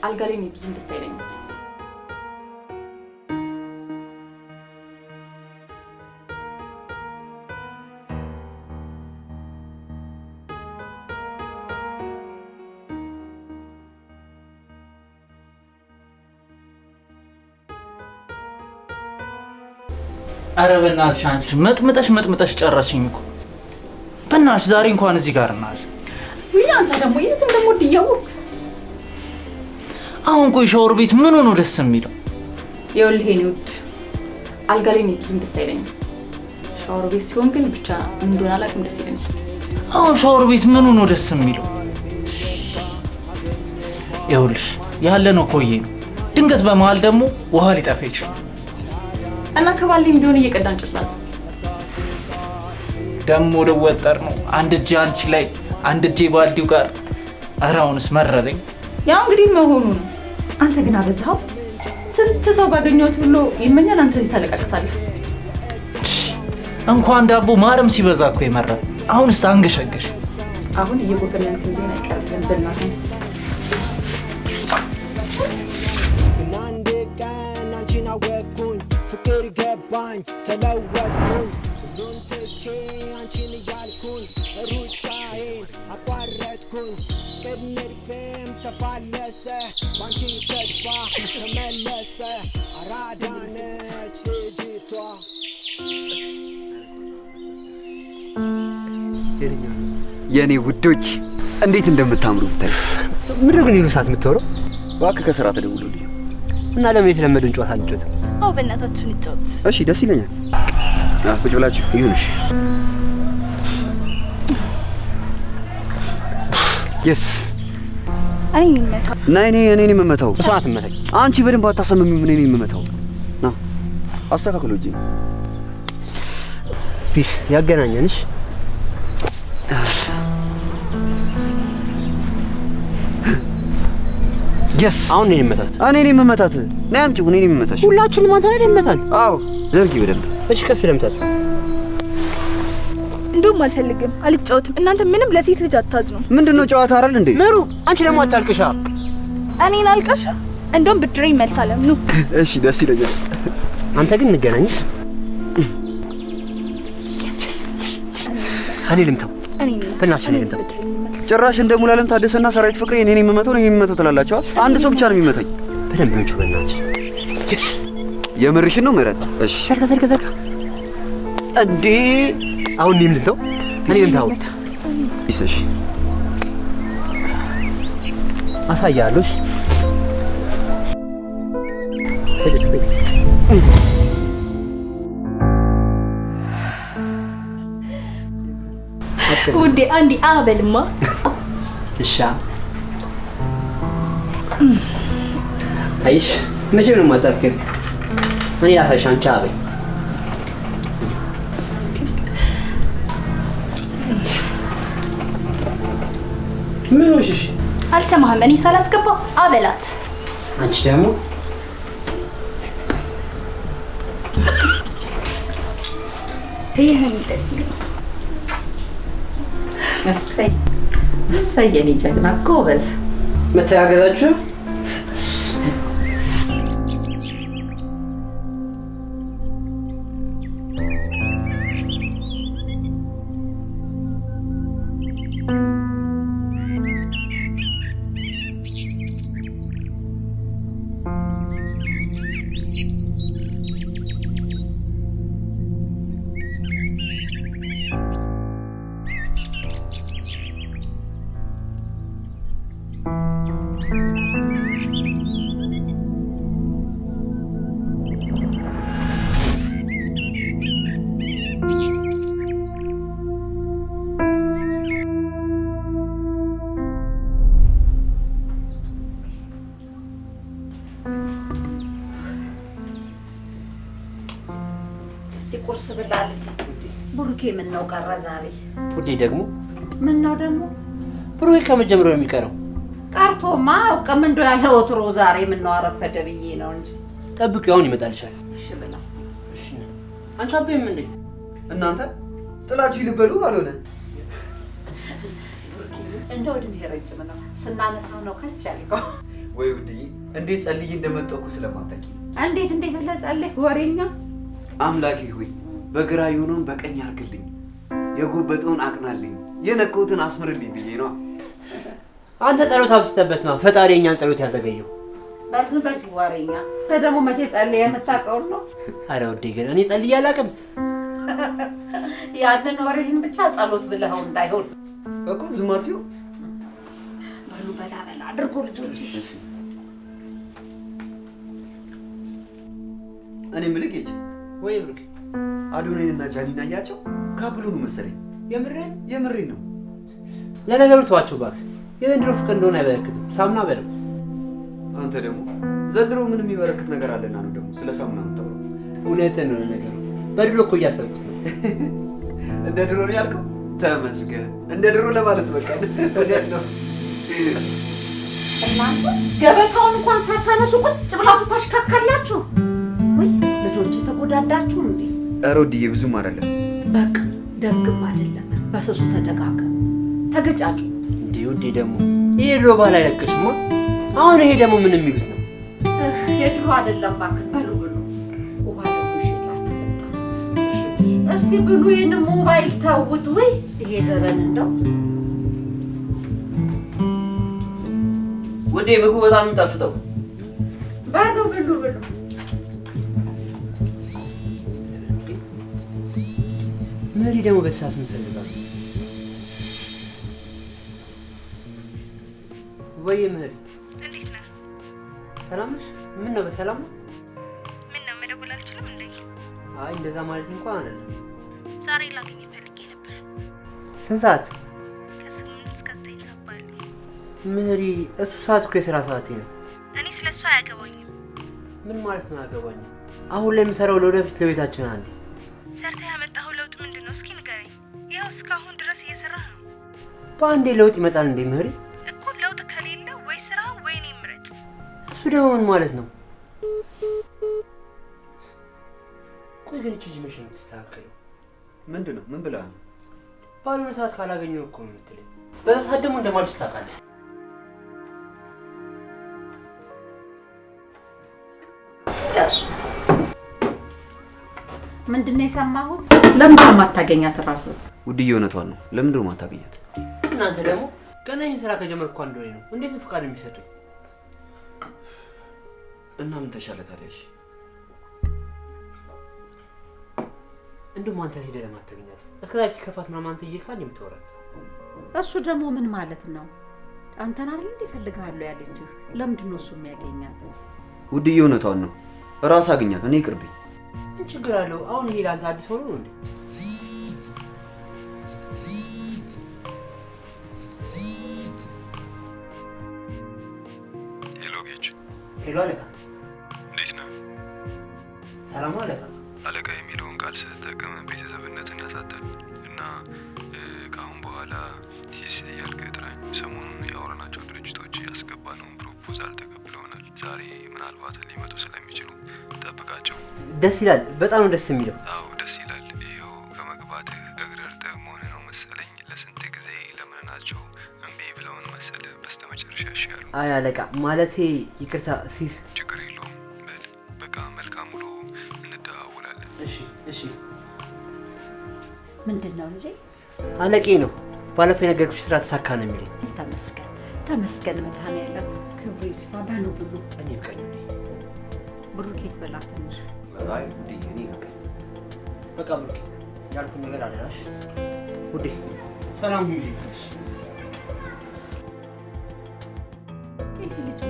አልጋ ላይ ነው ብዙም ደስ አይለኝም። አረ በእናትሽ አንቺ መጥመጠሽ ጨረሽኝ እኮ። በእናትሽ ዛሬ እንኳን እዚህ ጋር እናሽ። ወይ አንተ ደግሞ የት እንደምወድ እያወቅ። አሁን ቆይ ሻወር ቤት ምን ሆኖ ደስ የሚለው? ይኸውልህ የኔ ውድ አልጋ ላይ ነው ብዙም ደስ አይለኝም። ሻወር ቤት ሲሆን ግን ብቻ ምን እንደሆነ አላውቅም ደስ ይለኛል። አሁን ሻወር ቤት ምን ሆኖ ደስ የሚለው? ይኸውልሽ ያለነው ቆይ ነው። ድንገት በመሃል ደግሞ ውሃ ሊጠፋ ይችላል እና ከባሌም ቢሆን እየቀዳን ጭርሳል። ደሞ ወጠር ነው አንድ እጄ አንቺ ላይ አንድ እጄ ባልዲው ጋር። አራውንስ መረረኝ። ያው እንግዲህ መሆኑ ነው። አንተ ግን አበዛው። ስንት ሰው ባገኘሁት ሁሉ ይመኛል፣ አንተ እዚህ ታለቃቅሳለህ። እንኳን ዳቦ ማርም ሲበዛ እኮ ይመራል። አሁንስ አንገሸገሽ። አሁን እየጎፈለን እንደሆነ አይቀርም በእናትህ። ፍቅር ገባኝ ተለወጥኩኝ ሁሉን ትቼ አንቺን እያልኩኝ ሩጫዬን አቋረጥኩኝ ቅድምድፌም ተፋለሰ ባንቺ ተስፋ ተመለሰ አራዳነች ልጅቷ። የኔ ውዶች እንዴት እንደምታምሩ ብታይ። ምንድን ነው ግን ይሉ ሰዓት የምትወረው? እባክህ ከስራ ተደውሎልኝ እና ለምን የተለመደን ጨዋታ አንጫወትም? አዎ በእናታችሁ እንጫወት። እሺ ደስ ይለኛል። ቁጭ ብላችሁ ይሁንሽ። የስ እኔ እንመታ እና እኔ የምመታው እሷ ናት የምመታኝ። አንቺ በደንብ አታሰምሚም። እኔ የምመታው ና አስተካክሎ እጄ ፒስ ያገናኘንሽ። የስ አሁን እኔ የምመታት እኔ የምመታት ነይ አምጪው። እኔ የምመታሽ ሁላችንም አንተ ላይ የምመታን። አዎ ዘርጊ በደንብ። እሺ ቀስ ብለህ ምታት። እንደውም አልፈልግም፣ አልጫወትም። እናንተ ምንም ለሴት ልጅ አታዝኑ። ምንድነው ጨዋታ አይደል እንዴ? ምሩ አንቺ ደግሞ አታልቅሻ። እኔን አልቀሻ? እንደውም ብድሬ መልሳለም ነው። እሺ ደስ ይለኛል። አንተ ግን እንገናኝሽ። እኔ ልምታው። በእናትሽ እኔ ልምታው። ጭራሽ እንደ ሙሉዓለም ታደሰና ሰራዊት ፍቅሬ እኔ የምመታው ትላላችሁ። አንድ ሰው ብቻ ነው የሚመታኝ። በደንብ ምንጩ በእናትሽ። የምርሽን ነው ምህረት? እሺ ተርካ እንዴ! አሁን እኔም ልምታው። እኔ ልምታው። ይሰሽ አሳያለሽ። ውዴ አንዴ አበልማ። እሺ አይሽ መቼ ነው የማታውቂው? እኔ ላሳይሽ፣ አንቺ አበይ። ምን ሆነሽ? አልሰማህም? እኔ ሳላስገባ አበላት። አንቺ ደግሞ ይሄን ደስ ይላል። እሰይ የኔ ጀግና ጎበዝ። መተጋገዛችሁ ቁርስ ብላለች። ብሩኬ ምን ነው ቀረ ዛሬ? ውዴ ደግሞ ምን ነው ደግሞ? ብሩኬ ከመጀመሪያው የሚቀረው ቀርቶማ አውቀም እንደው ያለ ወትሮ ዛሬ ምን ነው አረፈደ ብዬ ነው እንጂ። ጠብቂው፣ አሁን ይመጣልሻል። እሺ ብላስ። እሺ አንቺ አቤም እንዴ? እናንተ ጥላችሁ ይልበሉ አልሆነ። ብሩኬ እንደው እድሜ ረጅም ነው ስናነሳው ነው ከች ያልከው። ወይ ውድዬ እንዴት ጸልዬ እንደመጣሁ እኮ ስለማታውቂ። እንዴት ብለህ ጸልይ ወሬኛ። አምላኬ ሆይ በግራ የሆነውን በቀኝ አርግልኝ፣ የጎበጠውን አቅናልኝ፣ የነቀውትን አስምርልኝ ብዬ ነው። አንተ ጸሎት አብስተበት ነው ፈጣሪ የኛን ጸሎት ያዘገየው። በዚህ በል ወሬኛ። ደግሞ መቼ ጸልይ የምታውቀው ነው? አረ ውዴ ግን እኔ ጸልዬ አላውቅም። ያንን ወሬህን ብቻ ጸሎት ብለኸው እንዳይሆን እኮ ዝም አትይው። በሉ በላ አድርጎ ልጆች። እኔ የምልህ ጌች ወይ ብሩክ አዶናይንና ጃኒን አያቸው ካብሉኑ መሰለኝ። የምሬን ነው። ለነገሩ ተዋቸው እባክህ። የዘንድሮ ፍቅር እንደሆነ አይበረክትም። ሳሙና በለው። አንተ ደግሞ ዘንድሮ ምን የሚበረክት ነገር አለና ነው ደግሞ ስለ ሳሙና የምታወራው? እውነትህን ነው። ለነገሩ በድሮ እኮ እያሰብኩት ነው። እንደ ድሮ ነው ያልከው? ተመስገን። እንደ ድሮ ለማለት በቃ እውነት ነው። እናንተ ገበታውን እንኳን ሳታነሱ ቁጭ ብላችሁ ታሽካካላችሁ ወይ? ልጆች ተጎዳዳችሁ እንዴ? ኧረ ውድዬ ብዙም አይደለም። በቃ ደግም አይደለም። በሰሱ ተደጋገም ተገጫጩ። እንዴ ውዴ ደግሞ ይሄ ድሮ ባህል አይለቅሽማ። አሁን ይሄ ደግሞ ምን የሚሉት ነው? የድሮ አይደለም እባክህ። በሉ ውሃ ደግሞ ይሽላችሁ። እስቲ ብሉ። ይሄን ሞባይል ታውት ወይ ይሄ ዘበን እንደው ወዴ ምግቡ በጣም የሚጣፍጠው። በሉ ብሉ። መሪ ደግሞ በሰዓት ምን ፈልጋለሁ? ወይ መሪ እንዴት ነህ? ሰላም ነሽ? ምን ነው በሰላም ነው? ምን ነው መደወል አልችልም እንዴ? አይ እንደዛ ማለት እንኳን አይደለም። ዛሬ ላገኝ ፈልጌ ነበር። ስንት ሰዓት? ከ8 እስከ 9 ሰዓት ባለው። መሪ እሱ ሰዓት እኮ የሥራ ሰዓቴ ነው። እኔ ስለሱ አያገባኝም። ምን ማለት ነው አያገባኝም? አሁን ላይ የምሰራው ለወደፊት ለቤታችን አንዴ። ሰርተህ ያመጣኸው ለውጥ ምንድነው? እስኪ ንገረኝ። ያው እስካሁን ድረስ እየሰራህ ነው። በአንዴ ለውጥ ይመጣል እንዴ መሪ? እኮ ለውጥ ከሌለ ወይ ስራ ወይ እኔ ምረጥ። እሱ ደግሞ ምን ማለት ነው? ቆይ ግን እቺ መቼ ነው የምትስተካከለው? ምንድነው? ምን ብለሃል? ባልሆነ ሰዓት ካላገኘው እኮ ነው የምትለኝ። በዛ ሰዓት ደግሞ እንደማልሽ ታውቃለህ። ያሱ ምንድነው የሰማሁት? ለምን ማታገኛት ራስህ? ውድዬ እውነቷን ነው። ለምንድን ነው ማታገኛት? እናንተ ደግሞ ገና ይህን ስራ ከጀመርኩ አንድ ወሬ ነው። እንዴት ነው ፍቃድ የሚሰጡኝ? እና ምን ተሻለ ታዲያ? እሺ እንደውም አንተ ሄደህ ለማታገኛት እስከዛሬ ሲከፋት ምናምን አንተ እየሄድክ የምታወራት። እሱ ደግሞ ምን ማለት ነው? አንተን አይደል እንዴ ፈልግሃለሁ ያለችህ? ለምንድን ነው እሱ የሚያገኛት? ውድዬ እውነቷን ነው። ራስ አገኛት። እኔ ይቅርብኝ። ምን ችግር አለው? አሁን ይሄ ለአንተ አዲስ ሆኖ ነው እንዴ? ሄሎ ጌች። ሄሎ አለቃ። እንዴት ነህ? ሰላም አለቃ። አለቃ የሚለውን ቃል ስትጠቀም ቤተሰብነትን ያሳጣል እና ከአሁን በኋላ ሲስ እያልክ ጥራኝ። ሰሞኑን ያወራናቸው ድርጅቶች ያስገባነውን ፕሮፖዛል ተቀብለውናል። ዛሬ ምናልባት ሊመጡ ስለሚችሉ ጠብቃቸው። ደስ ይላል። በጣም ደስ የሚለው። አዎ ደስ ይላል። ይኸው ከመግባትህ እግር እርጥብ መሆንህ ነው መሰለኝ። ለስንት ጊዜ ለምነናቸው እምቢ ብለውን መሰለ በስተመጨረሻ ያሻሉ። አይ አለቃ ማለቴ ይቅርታ ሲስ። ችግር የለውም በል በቃ መልካም ውሎ፣ እንደዋወላለን። እሺ። ምንድነው ልጄ? አለቄ ነው። ባለፈው የነገርኩሽ ስራ ተሳካ ነው የሚለኝ። ተመስገን መድኃኒዓለም ክብሩ ይስፋ። በሉ ብሉ። እኔ ብቃኝ እንዴ? ብሩኬት በላ ትንሽ። አይ ውድዬ እኔ በቃ ብሩኬ ያልኩት ነገር አለሽ ውዴ። ሰላም ሁኚ። ይሄ ልጅ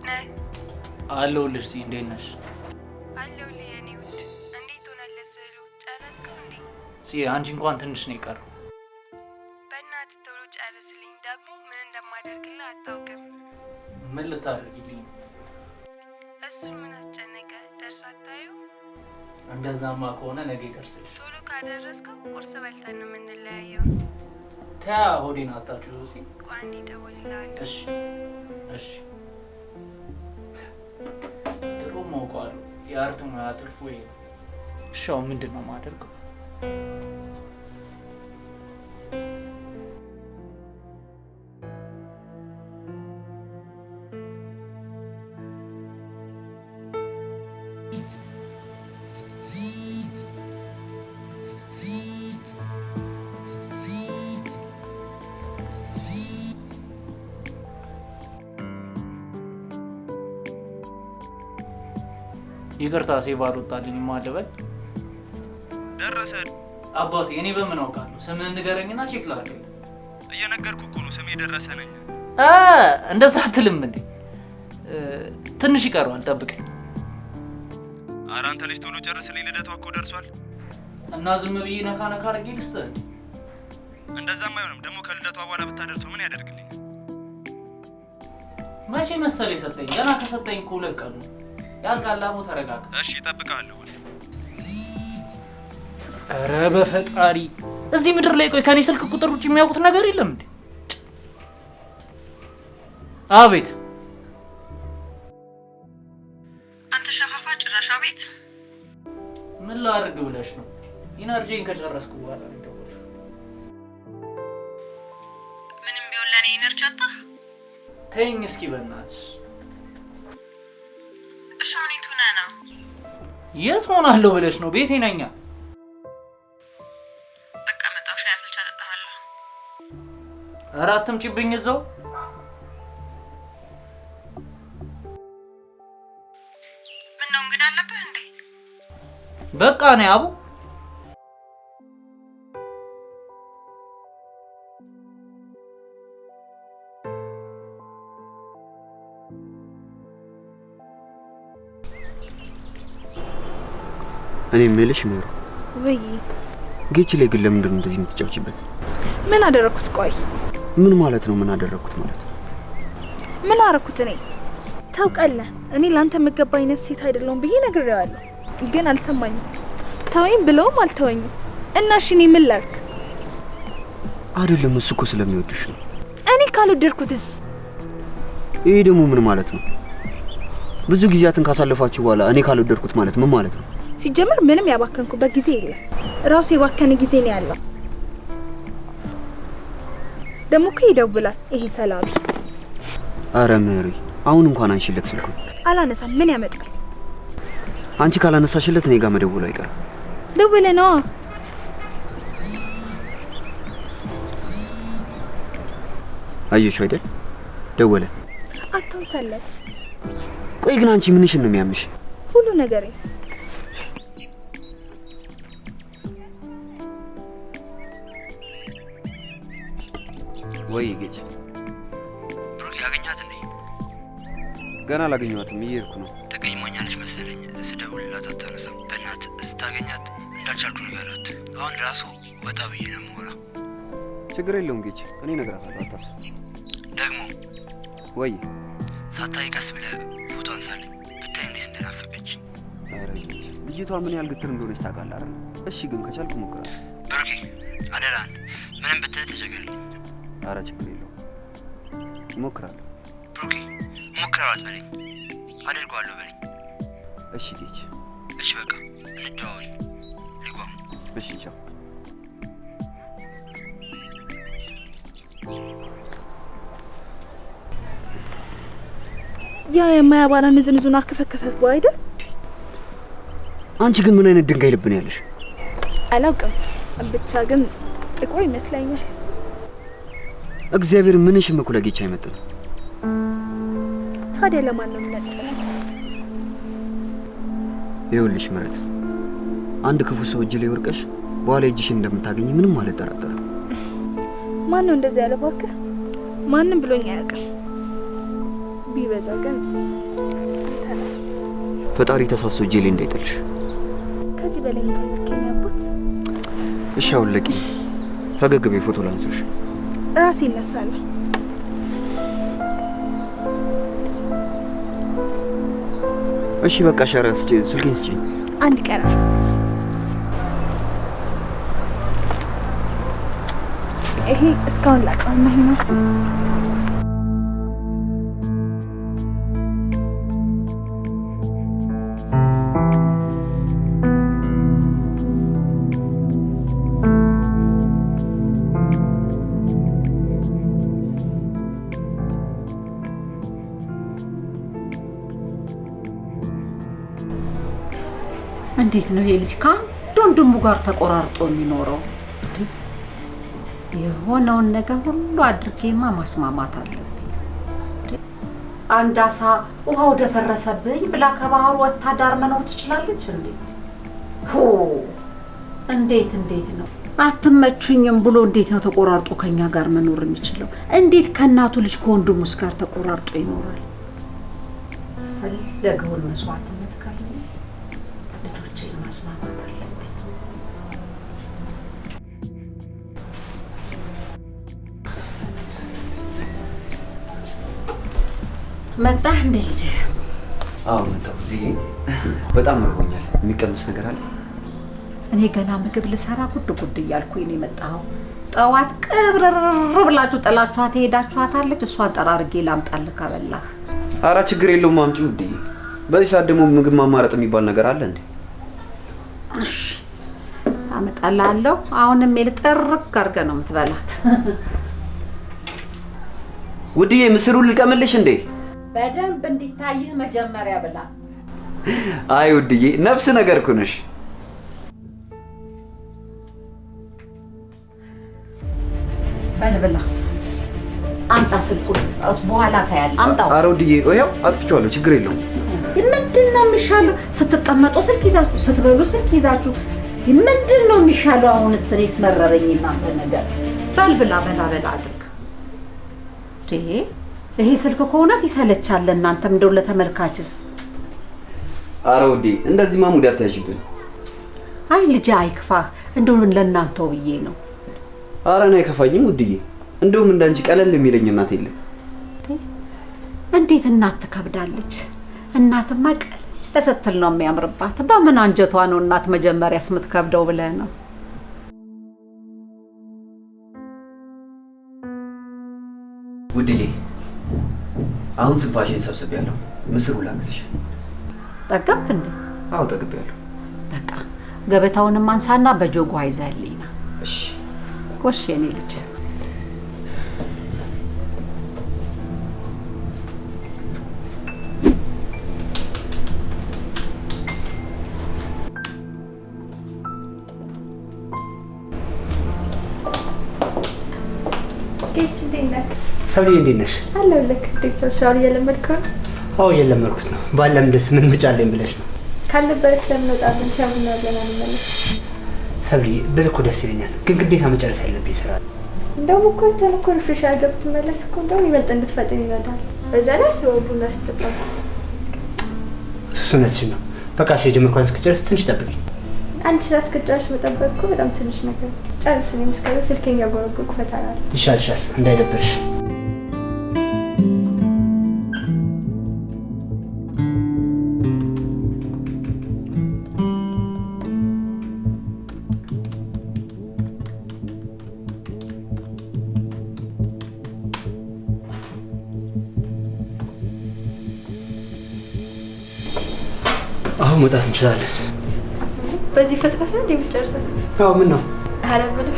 ነህ? አለሁልሽ። ሲ እንዴት ነሽ? አለሁልህ የኔ ውድ። እንዴት ሆነልህ ስዕሉ? ጨረስከው እንዴ? ሲ አንቺ እንኳን ትንሽ ነው የቀረው። በእናትህ ቶሎ ጨርስልኝ። ደግሞ ምን እንደማደርግልህ አታውቅም። ምን ልታደርጊልኝ? እሱን ምን አስጨነቀ? ደርሶ አታዩ? እንደዛማ ከሆነ ነገ ይደርስልሽ። ቶሎ ካደረስከው ቁርስ በልተን ነው የምንለያየው። ተያ ሆዴን አታችሁ ሲ። ቆይ አንዴ እደውልልሃለሁ። እሺ እሺ። ድሮ ማውቀዋለሁ የአርት ሙያ ትርፉ ወይ ሻው ምንድን ነው የማደርገው? ይቅርታ ሴቭ አልወጣልኝ ማለበል ደረሰ አባቴ። እኔ በምን አውቃለሁ? ስምህን ንገረኝና ቼክ ላድርግ። እየነገርኩህ እኮ ነው፣ ስሜ ደረሰ ነኝ። እንደዛ አትልም እንዴ? ትንሽ ይቀረዋል፣ ጠብቀኝ። ኧረ አንተ ልጅ ቶሎ ጨርስልኝ፣ ልደቷ እኮ ደርሷል። እና ዝም ብዬ ነካ ነካ አድርጌ ልስጥህ እንዴ? እንደዛም አይሆንም። ደግሞ ከልደቷ በኋላ ብታደርሰው ምን ያደርግልኝ? መቼ መሰለ የሰጠኝ? ገና ከሰጠኝ እኮ 2 ቀኑ ያልቃል። አቦ ተረጋጋ። እሺ እጠብቅሃለሁ። ኧረ በፈጣሪ እዚህ ምድር ላይ ቆይ ከኔ ስልክ ቁጥር ውጭ የሚያውቁት ነገር የለም እንዴ? አቤት። አንተ ሸፋፋ ጭራሽ አቤት። ምን ላድርግ ብለሽ ነው? ኢነርጂን ከጨረስኩ በኋላ እንደውልሽ። ምንም ቢሆን ለኔ ኢነርጂ አጣ። ተይኝ እስኪ በእናትሽ። እሺ አሁን የት ሆነህ ነው? የት ሆናለሁ ብለሽ ነው? ቤቴ ነኝ። በቃ መጣሁ፣ ሻይ አፍልቼ አጠጣሃለሁ። ኧረ አትምጪብኝ እዛው። ምነው እንግዳ አለብህ እንዴ? በቃ ነይ አቡ። እኔ የምልሽ ሜሮ፣ ወይ ጌች ላይ ግን ለምንድን ነው እንደዚህ የምትጫወቺበት? ምን አደረኩት? ቆይ ምን ማለት ነው? ምን አደረኩት ማለት? ምን አደረኩት? እኔ ታውቃለህ፣ እኔ ላንተ የምገባ አይነት ሴት አይደለሁም ብዬ ነግሬዋለሁ፣ ግን አልሰማኝም። ተወኝ ብለውም አልተወኝም። እና እሺ እኔ ምን ላድርግ? አይደለም እሱ እኮ ስለሚወድሽ ነው። እኔ ካልወደድኩትስ? ይሄ ደግሞ ምን ማለት ነው? ብዙ ጊዜያትን ካሳለፋችሁ በኋላ እኔ ካልወደድኩት ማለት ምን ማለት ነው? ሲጀመር ምንም ያባከንኩበት ጊዜ የለም። ራሱ የባከነ ጊዜ ነው ያለው። ደግሞ እኮ ይደውላል ይሄ ሰላቢ። አረ ሜሪ፣ አሁን እንኳን አንሺለት ስልኩን። አላነሳም። ምን ያመጣል? አንቺ ካላነሳሽለት እኔ ጋር መደወሉ አይቀርም። ደውለ ነው። አየሽው አይደል? ደወለ። አታንሳለት። ቆይ ግን አንቺ ምንሽን ነው የሚያምሽ? ሁሉ ነገሬ። ወይ ጌች ብሩክ ያገኛት እንዴ? ገና አላገኘኋትም፣ እየሄድኩ ነው። ተቀይማኛለች መሰለኝ። ስደውልላት አታነሳም። በእናትህ ስታገኛት እንዳልቻልኩ ንገራት። አሁን ራሱ ወጣ ብዬ ነው የምወራ። ችግር የለውም ጌች፣ እኔ እነግራታለሁ፣ አታስብ። ደግሞ ወይ ሳታይ ቀስ ብለህ ፎቶ አንሳልኝ፣ ብታይ እንዴት እንደናፈቀች። ኧረ ጌች፣ ልጅቷ ምን ያህል ግትር እንደሆነች ታውቃለህ አይደል? እሺ ግን ከቻልኩ እሞክራለሁ። ብሩኬ አደራህን፣ ምንም ብትል ተቸገርልኝ። ኧረ ችግር የለውም፣ እሞክራለሁ። ብሩኬ እሞክራለሁ አትበለኝ፣ አደርገዋለሁ በለኝ። እሺ ጌች። እሺ በቃ እንደዋወል። ልጓም። እሺ ቻው። ያ የማያባራ ንዝንዙን አከፈከፈው አይደል? አንቺ ግን ምን አይነት ድንጋይ ልብ ነው ያለሽ? አላውቅም፣ ብቻ ግን ጥቁር ይመስለኛል። እግዚአብሔር ምንሽም እኮ ለጌች አይመጥንም። ታዲያ ለማን ነው የሚመጥነው? ይኸውልሽ ምረት፣ አንድ ክፉ ሰው እጅ ላይ ወርቀሽ በኋላ እጅሽን እንደምታገኝ ምንም አልጠራጠርም። ማን ነው እንደዚህ ያለ? እባክህ ማንም ብሎኝ አያውቅም። ቢበዛ ግን ፈጣሪ ተሳስቶ እጄ ላይ እንዳይጥልሽ። ከዚህ በላይ የምትልከኝ አባት። እሺ አሁን ለቂ ፈገግ በይ፣ ፎቶ ላንሳሽ። ራሴ ይነሳል። እሺ በቃ ሻራስ ስልኬን ስጪኝ። አንድ ቀራ ይሄ እስካሁን ላቀውና ነው። እንዴት ነው ይሄ ልጅ ከአንድ ወንድሙ ጋር ተቆራርጦ የሚኖረው? የሆነውን ነገር ሁሉ አድርጌማ ማስማማት አለብኝ። አንድ አሳ ውሃው ደፈረሰብኝ ብላ ከባህሩ ወጥታ ዳር መኖር ትችላለች እንዴ? እንዴት ነው አትመቹኝም ብሎ እንዴት ነው ተቆራርጦ ከኛ ጋር መኖር የሚችለው? እንዴት ከእናቱ ልጅ ከወንድሙስ ጋር ተቆራርጦ ይኖራል? ፈለገውን መስዋዕትነት ከፍሎ ልጆቼን ማስማማት አለብኝ። መጣህ እንዴ ልጄ? አዎ መጣሁ። በጣም ርቦኛል። የሚቀመስ ነገር አለ? እኔ ገና ምግብ ልሰራ ጉድ እያልኩኝ ነው የመጣኸው። ጠዋት ቅብርር ብላችሁ ጥላችኋት ሄዳችኋታለች። እሷን ጠራርጌ ላምጣልህ ከበላህ። ኧረ ችግር የለውም አምጪው። እንዴ በዚህ ሰዓት ደግሞ ምግብ ማማረጥ የሚባል ነገር አለ እንዴ? እሺ አመጣልሃለሁ። አሁንም ልጥርቅ አድርገህ ነው የምትበላት። ውድዬ ምስሩን ልቀምልሽ እንዴ? በደንብ እንዲታይህ መጀመሪያ ብላ። አይ ውድዬ ነፍስ ነገር እኮ ነሽ። በልብላ አምጣ ስልኩን በኋላ ታያለህ። አምጣው። ኧረ ውድዬ ይኸው አጥፍቼዋለሁ። ችግር የለውም። ምንድን ነው የሚሻለው? ስትቀመጡ ስልክ ይዛችሁ፣ ስትበሉ ስልክ ይዛችሁ ምንድን ነው የሚሻለው? አሁንስ እኔስ መረረኝ እናንተ ነገር። በልብላ በላ አድርግ። ይሄ ስልክ ከእውነት ይሰለቻል። እናንተም እንደው ለተመልካችስ። ኧረ ውዴ እንደዚህ ማሙድ አታይሽብን። አይ ልጄ አይክፋህ፣ እንደው ለእናንተው ብዬ ነው። ኧረ እኔ አይከፋኝም ውድዬ። እንደውም እንዳንቺ ቀለል የሚለኝ እናት የለም። እንዴት እናት ትከብዳለች? እናትማ ቀለል ስትል ነው የሚያምርባት። በምን አንጀቷ ነው እናት መጀመሪያስ የምትከብደው ብለህ ነው? ውድዬ አሁን ትንፋሽን ሰብስቤያለሁ። ምስሩ ላግዝሽ። ጠገብክ እንዴ? አዎ ጠግቤያለሁ። በቃ ገበታውንም አንሳና በጆጓ ይዘህልኝ ና። እሺ ጎሽ የኔ ልጅ። ሰብሊ እንዴት ነሽ? አለሁልህ። እንዴት ነው ስራውን እየለመድከው ነው? አዎ እየለመድኩት ነው። ባለምደስ ምን ምጫለኝ ብለሽ ነው? ካልነበረች ለምን ወጣብን? ሻምና ያለን አንመለስ። ሰብሊ ብል እኮ ደስ ይለኛል፣ ግን ግዴታ መጨረስ ያለብኝ ስራ። እንደውም እኮ እንትን እኮ ሪፍሬሽ አድርገህ ብትመለስ እኮ እንደውም ይበልጥ እንድትፈጥን ይረዳል። በዛ ላይ አስበው ቡና ስትጠጣበት። እውነትሽን ነው። በቃ እሺ የጀመርኳትን እስክጨርስ ትንሽ ጠብቂኝ። አንድ ስራ እስክጨርስ መጠበቅ እኮ በጣም ትንሽ ነገር። ጨርስ። እኔም እስከዛ ስልኬን እያጎረጎርኩ እፈታለሁ። ይሻልሻል፣ እንዳይደብርሽ። አሁን መውጣት እንችላለን። በዚህ ፍጥነት ነው እንዴ የምትጨርሰው? አዎ ምን ነው? ኧረ ምንም።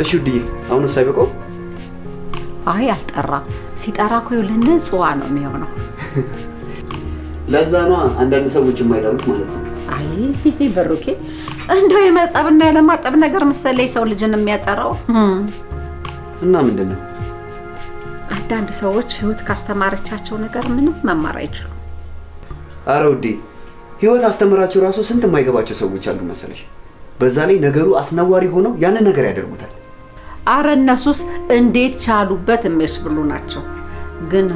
እሺ ውድዬ አሁንስ አይበቃውም? አይ አልጠራም። ሲጠራ እኮ ንጹዋ ነው የሚሆነው። ለዛ ነው አንዳንድ ሰዎች የማይጠሩት ማለት ነው። አይ ብሩኬ እንደው የመጠብና ያለማጠብ ነገር መሰለኝ ሰው ልጅን የሚያጠራው። እና ምንድን ነው? አንዳንድ ሰዎች ህይወት ካስተማረቻቸው ነገር ምንም መማር አይችሉም። ኧረ ውዴ ህይወት አስተምራቸው ራሱ ስንት የማይገባቸው ሰዎች አሉ መሰለሽ። በዛ ላይ ነገሩ አስነዋሪ ሆነው ያንን ነገር ያደርጉታል። አረ እነሱስ እንዴት ቻሉበት የሚያስብሉ ናቸው። ግን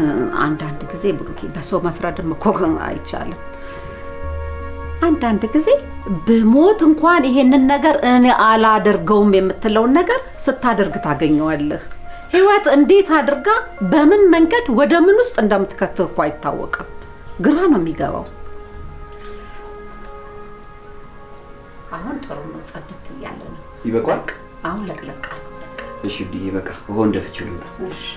አንዳንድ ጊዜ ብሩኬ በሰው መፍረድም እኮ አይቻልም። አንዳንድ ጊዜ በሞት እንኳን ይሄንን ነገር እኔ አላደርገውም የምትለውን ነገር ስታደርግ ታገኘዋለህ። ህይወት እንዴት አድርጋ በምን መንገድ ወደ ምን ውስጥ እንደምትከትህ እኮ አይታወቅም። ግራ ነው የሚገባው። አሁን ጥሩ ነው፣ ጸድት እያለ ነው። ይበቃል። አሁን ለቅለቃ እሺ ዲዬ በቃ ውሃው እንደፍቺው ልምጣ። እሺ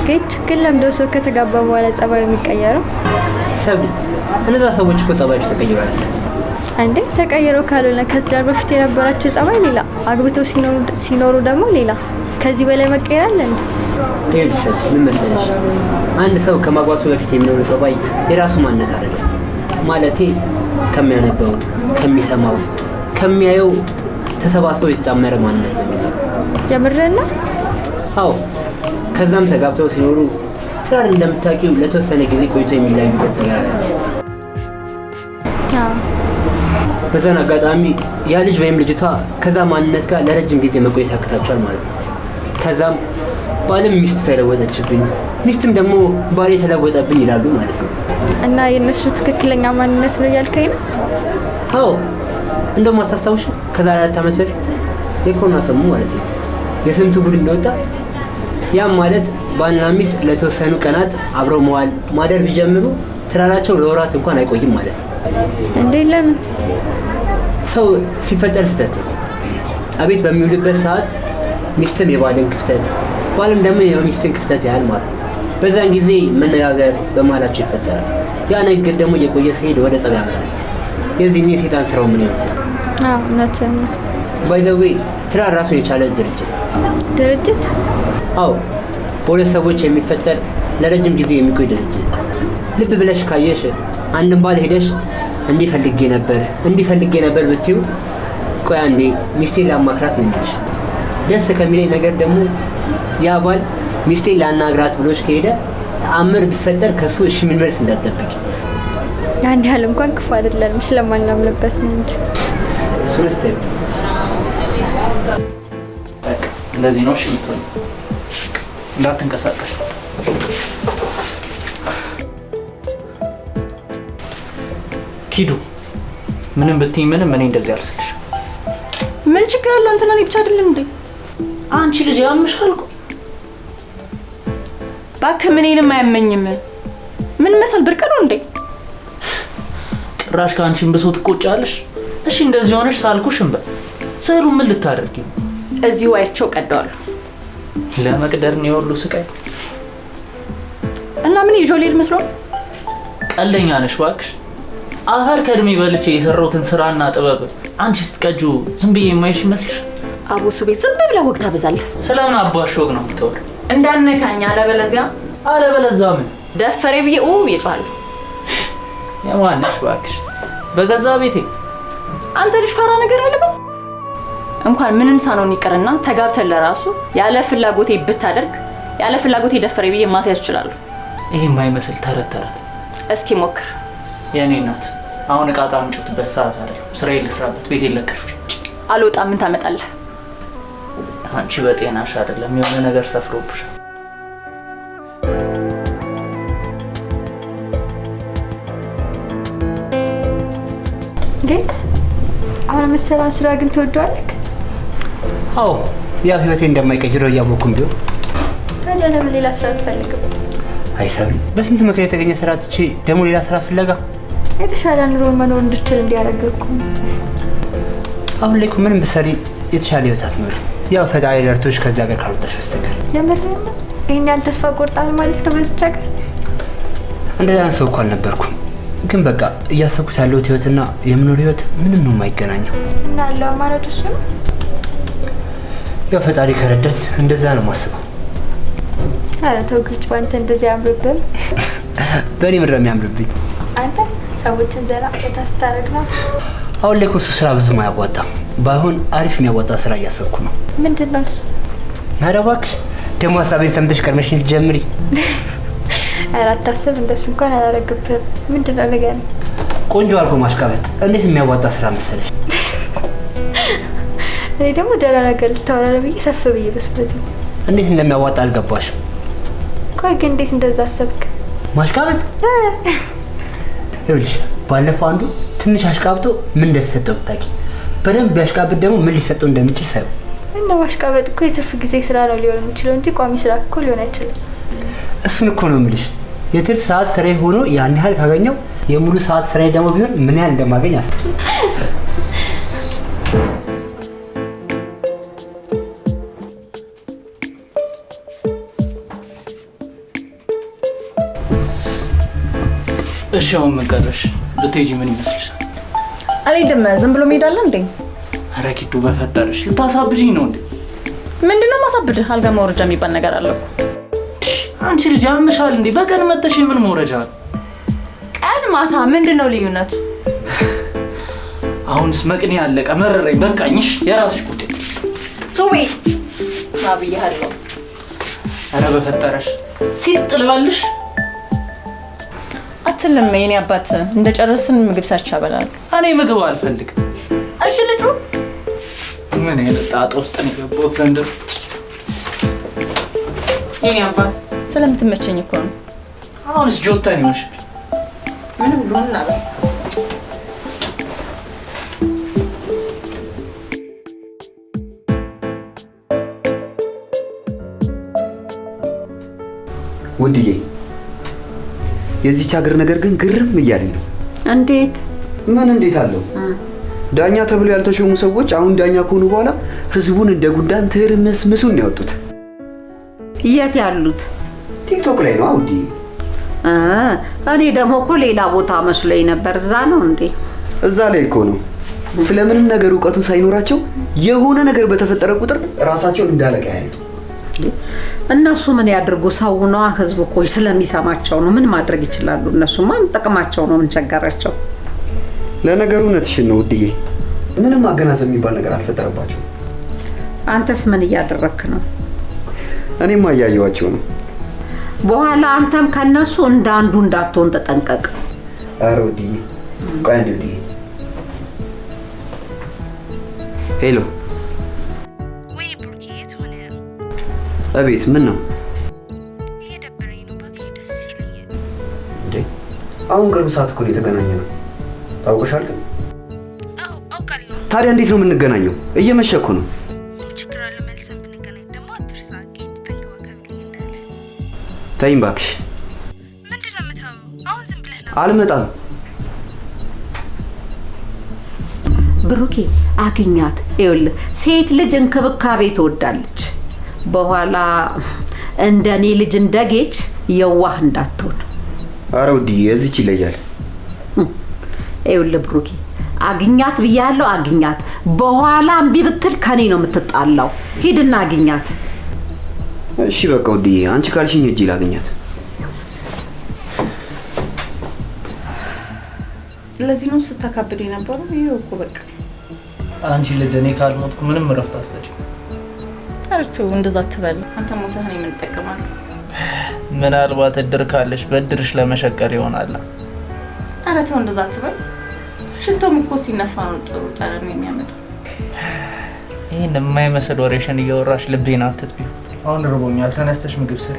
ጌች ግን ለምንድነው ሰው ከተጋባ በኋላ ጸባዩ የሚቀየረው? ሰብሊ እነዛ ሰዎች እኮ ጸባያቸው ተቀይሯል። አንዴ ተቀይረው ካልሆነ ከትዳር በፊት የነበራቸው ጸባይ ሌላ፣ አግብተው ሲኖሩ ደግሞ ሌላ። ከዚህ በላይ መቀየር አለ እንዴ? ይኸውልሽ ምን መሰለሽ፣ አንድ ሰው ከማግባቱ በፊት የሚኖር ጸባይ የራሱ ማንነት አይደለም። ማለቴ ከሚያነበው፣ ከሚሰማው፣ ከሚያየው ተሰባስበው የተጣመረ ማንነት ነው የሚለው። ጀምረና? አዎ። ከዛም ተጋብተው ሲኖሩ ትዳር እንደምታውቂው ለተወሰነ ጊዜ ቆይቶ የሚለያዩበት ነገር አለ። በዛን አጋጣሚ ያ ልጅ ወይም ልጅቷ ከዛ ማንነት ጋር ለረጅም ጊዜ መቆየት ያቅታቸዋል ማለት ነው። ከዛም ባልም ሚስት ተለወጠችብኝ፣ ሚስትም ደግሞ ባሌ ተለወጠብኝ ይላሉ ማለት ነው። እና የነሱ ትክክለኛ ማንነት ነው እያልከኝ ነው? አዎ። እንደውም አታስታውሽ ከዛሬ 4 ዓመት በፊት የኮሮና ሰሙ ማለት ነው የስንቱ ጉድ እንደወጣ። ያም ማለት ባልና ሚስት ለተወሰኑ ቀናት አብረው መዋል ማደር ቢጀምሩ ትዳራቸው ለወራት እንኳን አይቆይም ማለት ነው። እንዴ ለምን? ሰው ሲፈጠር ስህተት ነው። አቤት በሚውልበት ሰዓት ሚስትም የባልን ክፍተት ባልም ደግሞ የሚስትን ክፍተት ያህል ማለት ነው። በዛን ጊዜ መነጋገር በመሀላቸው ይፈጠራል። ያ ነገር ደግሞ እየቆየ ሲሄድ ወደ ጸብ ያመራል። የዚህኔ የሴጣን ስራው ምን ይሆናል? አዎ እውነትህን ነው። ባይ ዘ ዌይ ትዳር ራሱን የቻለ ድርጅት። አዎ በሁለት ሰዎች የሚፈጠር ለረጅም ጊዜ የሚቆይ ድርጅት። ልብ ብለሽ ካየሽ አንድን ባል ሄደሽ እንዲፈልጌ ነበር ብትዩ ቆይ አንዴ ሚስቴን ላማክራት ነው የሚልሽ። ደስ ከሚለኝ ነገር ደግሞ ያ ባል ሚስቴን ላናግራት ብሎሽ ከሄደ ተአምር ቢፈጠር ከሱ እሺ ምን መልስ እንዳትጠብቂ። ያን ያህል እንኳን ክፉ አይደለም ስለማናምንበት ነው እንጂ እሱን ስትይ በቃ እንደዚህ ነው። እሺ የምትሆኝ እንዳትንቀሳቀሽ። ኪዱ ምንም ብትይ ምንም እኔ እንደዚህ አልስልሽ። ምን ችግር አለ? አንተና እኔ ብቻ አይደለም እንዴ? አንቺ ልጅ ያምሻል እኮ። እባክህ እኔንም አያመኝም። ምን መሰል ብርቅ ነው እንዴ? ጭራሽ ከአንቺን ብሶ ትቆጫለሽ። እሺ እንደዚህ ሆነሽ ሳልኩሽ እንበል ስዕሉ ምን ልታደርጊ? እዚሁ አይቼው ቀደዋለሁ። ለመቅደር ነው የወሉ ስቃይ። እና ምን ይጆ ሊል መስሎ? ቀልደኛ ነሽ እባክሽ። አፈር ከእድሜ በልቼ የሰራሁትን ስራና ጥበብ አንቺ ስትቀጁ ዝም ብዬ የማይሽ ይመስልሽ? አቦሱ ቤት ዝም ብለህ ወግ ታበዛለህ። ስለምን አባሽ ወግ ነው የምትወር? እንዳነካኝ አለበለዚያ ምን ደፈሬ ብዬ ይጫለሁ። የማንሽ እባክሽ በገዛ ቤቴ። አንተ ልጅ ፈራ ነገር አለበት። እንኳን ምንም ሳኖን ይቀርና ተጋብተን ለራሱ ያለ ፍላጎቴ ብታደርግ ያለ ፍላጎቴ ደፈሬ ብዬ ማስያዝ ይችላል። ይሄ የማይመስል ተረት እስኪ ሞክር። የኔ እናት አሁን እቃቃ ምንጭትበት ሰዓት አይደለም። ስራዬ ልስራበት። ቤቴ ለቀሽ አልወጣም። ምን ታመጣለህ? አንቺ በጤናሽ አይደለም የሆነ ነገር ሰፍሮብሽ። ግን አሁን የምትሰራውን ስራ ግን ትወደዋለህ? አዎ ያው ህይወቴ እንደማይቀይረው እያወኩም ቢሆን። ታዲያ ለምን ሌላ ስራ አትፈልግም? አይሰብም። በስንት ምክር የተገኘ ስራ ትቼ ደግሞ ሌላ ስራ ፍለጋ የተሻለ ኑሮ መኖር እንድችል እንዲያደርግኩ። አሁን ላይ እኮ ምንም ብትሰሪ የተሻለ ህይወት አትኖሪም። ያው ፈጣሪ ረድቶሽ ከዚህ ሀገር ካልወጣሽ በስተቀር። የምር ይሄን ያህል ተስፋ ቆርጣል ማለት ነው በዚች ሀገር? እንደዛ ሰው እኮ አልነበርኩም። ግን በቃ እያሰብኩት ያለሁት ህይወትና የምኖር ህይወት ምንም ነው የማይገናኘው። እና ያለው አማራጭ እሱ ነው። ያው ፈጣሪ ከረዳኝ እንደዛ ነው የማስበው። ኧረ ተው ግጭ፣ ባንተ እንደዚህ ያምርብህ። በእኔ ምድር የሚያምርብኝ አንተ ሰዎችን ዘና ታስታረግ ነው። አሁን ላይ እኮ እሱ ስራ ብዙም አያዋጣም። ባይሆን አሪፍ የሚያዋጣ ስራ እያሰብኩ ነው። ምንድን ነው እሱ? ኧረ እባክሽ ደግሞ ሀሳቤን ሰምተሽ ቀድመሽኝ ልትጀምሪ። ኧረ አታስብ፣ እንደሱ እንኳን አላደርግብህም። ምንድን ነው ንገረኝ። ቆንጆ አድርጎ ማሽቃበጥ እንዴት የሚያዋጣ ስራ መሰለሽ። እኔ ደግሞ ደህና ነገር ልታወራ ብዬ ሰፍ ብዬ በስበት እንዴት እንደሚያዋጣ አልገባሽም። ቆይ ግን እንዴት እንደዛ አሰብክ? ማሽቃበጥ ይኸውልሽ ባለፈው አንዱ ትንሽ አሽቃብጦ ምን እንደተሰጠው ብታውቂ በደንብ ቢያሽቃብጥ ደግሞ ምን ሊሰጠው እንደሚችል ሳይሆን እና ማሽቃበጥ እኮ የትርፍ ጊዜ ስራ ነው ሊሆን የሚችለው እንጂ ቋሚ ስራ እኮ ሊሆን አይችልም። እሱን እኮ ነው የምልሽ። የትርፍ ሰዓት ስራዬ ሆኖ ያን ያህል ካገኘው የሙሉ ሰዓት ስራዬ ደግሞ ቢሆን ምን ያህል እንደማገኝ አስብ። እሺ አሁን ምን ቀረሽ? ልትሄጂ ምን ይመስልሻል? አልሄድም። ዝም ብሎ መሄድ አለ እንዴ? ኧረ ኪዱ በፈጠረሽ ልታሳብጂኝ ነው እንዴ? ምንድነው ማሳብድህ? አልጋ መውረጃ የሚባል ነገር አለ እኮ። አንቺ ልጅ ያምሻል እንዴ? በቀን መተሽ ምን መውረጃ? ቀን ማታ ምንድነው ልዩነቱ? አሁንስ መቅኔ አለቀ፣ መረረኝ፣ በቃኝሽ። የራስሽ ጉዳይ ሱቢ አብያለሁ። ኧረ በፈጠረሽ ሲጥ ልበልሽ። አትልም የኔ አባት። እንደጨረስን ምግብ ሰርቻ እበላለሁ። እኔ ምግብ አልፈልግም። እሺ ልጁ ምን አይነት ጣጣ ውስጥ ነው የገባሁት ዘንድሮ? የኔ አባት ስለምትመቸኝ እኮ ነው። አሁንስ ጆተን ይሆንሽ ምንም ሉና በል ውድዬ የዚች ሀገር ነገር ግን ግርም እያለኝ ነው። እንዴት? ምን እንዴት አለው? ዳኛ ተብሎ ያልተሾሙ ሰዎች አሁን ዳኛ ከሆኑ በኋላ ህዝቡን እንደ ጉንዳን ትርምስምሱን ነው ያወጡት። የት ያሉት? ቲክቶክ ላይ ነው ውድዬ። እኔ ደግሞ እኮ ሌላ ቦታ መስሎኝ ነበር። እዛ ነው እንዴ? እዛ ላይ እኮ ነው። ስለምንም ነገር እውቀቱ ሳይኖራቸው የሆነ ነገር በተፈጠረ ቁጥር ራሳቸውን እንዳለቃ ያዩ። እነሱ ምን ያድርጉ? ሰው ነው፣ ህዝብ እኮ ስለሚሰማቸው ነው። ምን ማድረግ ይችላሉ? እነሱማ ጥቅማቸው ነው። ምን ቸገራቸው? ለነገሩ እውነትሽን ነው ውድዬ። ምንም ማገናዘብ የሚባል ነገር አልፈጠረባቸው። አንተስ ምን እያደረክ ነው? እኔማ እያየኋቸው ነው። በኋላ አንተም ከነሱ እንዳንዱ እንዳትሆን ተጠንቀቅ። ኧረ ውድዬ ቆይ አንዴ ውድዬ። ሄሎ ወይ ብሩኬ፣ የት ሆነ ነው? አቤት። ምን ነው? እየደበረኝ ነው። ባገኝ ደስ ይለኛል። እንዴ አሁን ቅርብ ሰዓት እኮ ነው የተገናኘነው። ታውቀሻል ግን? አዎ አውቃለሁ። ታዲያ እንዴት ነው የምንገናኘው? እየመሸ እኮ ነው። ምን ችግር አለ? መልሰን ብንገናኝ ደግሞ አትርሳ። ጌት ተንከባከብልኝ እንዳለ። ተይኝ እባክሽ። ምንድነው የምታወራው? አሁን ዝም ብለህ ነው። አልመጣም። ብሩኬ አግኛት። ይኸውልህ ሴት ልጅ እንክብካቤ ትወዳለች። በኋላ እንደኔ ልጅ እንደጌች የዋህ እንዳትሆን። ኧረ ውድዬ እዚች ይለያል። ይኸውልህ ብሩኬ አግኛት ብያለሁ፣ አግኛት። በኋላ እምቢ ብትል ከኔ ነው የምትጣላው። ሂድና አግኛት። እሺ በቃ ውድዬ፣ አንቺ ካልሽኝ ሂጂ ላግኛት። ለዚህ ነው ስታካብድ የነበረው። ይሄው እኮ በቃ አንቺ ልጅ እኔ ካልሞትኩ ምንም እረፍት አትሰጪም። አርቱ እንደዛ አትበል። አንተ ሞተህ እኔ ምን እጠቀማለሁ? ምናልባት እድር ካለሽ በእድርሽ ለመሸቀር ይሆናል። ኧረ ተው እንደዛ አትበል። ሽቶም እኮ ሲነፋ ነው ጥሩ ጠረን የሚያመጣው። ይሄን የማይመስል ወሬሽን እያወራሽ ልቤን አትጥቢው። አሁን ርቦኛል፣ ተነስተሽ ምግብ ስሪ።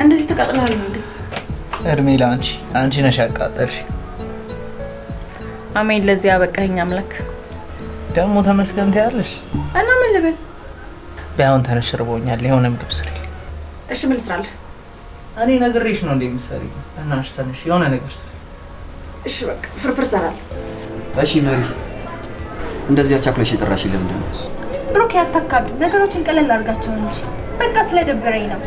እንደዚህ ተቃጥለሃል እንዴ? እድሜ ለአንቺ፣ አንቺ ነሽ ያቃጠልሽ። አሜን። ለዚህ ያበቃኝ አምላክ። ደግሞ ተመስገን ትያለሽ እና ምን ልበል? ቢያውን ተነሽ፣ ርቦኛል፣ የሆነ ምግብ ስሪ። እሺ ምን ልስራለህ? እኔ ነግሬሽ ነው እንዴ የምትሰሪው? እናሽ ተነሽ፣ የሆነ ነገር ስሪ። እሺ በቃ ፍርፍር እሰራለሁ። እሺ መሪ፣ እንደዚህ አቻክለሽ የጠራሽኝ ለምንድን ነው? ብሩኬ አታካብድ። ነገሮችን ቀለል አድርጋቸው እንጂ በቃ ስለደበረኝ ነው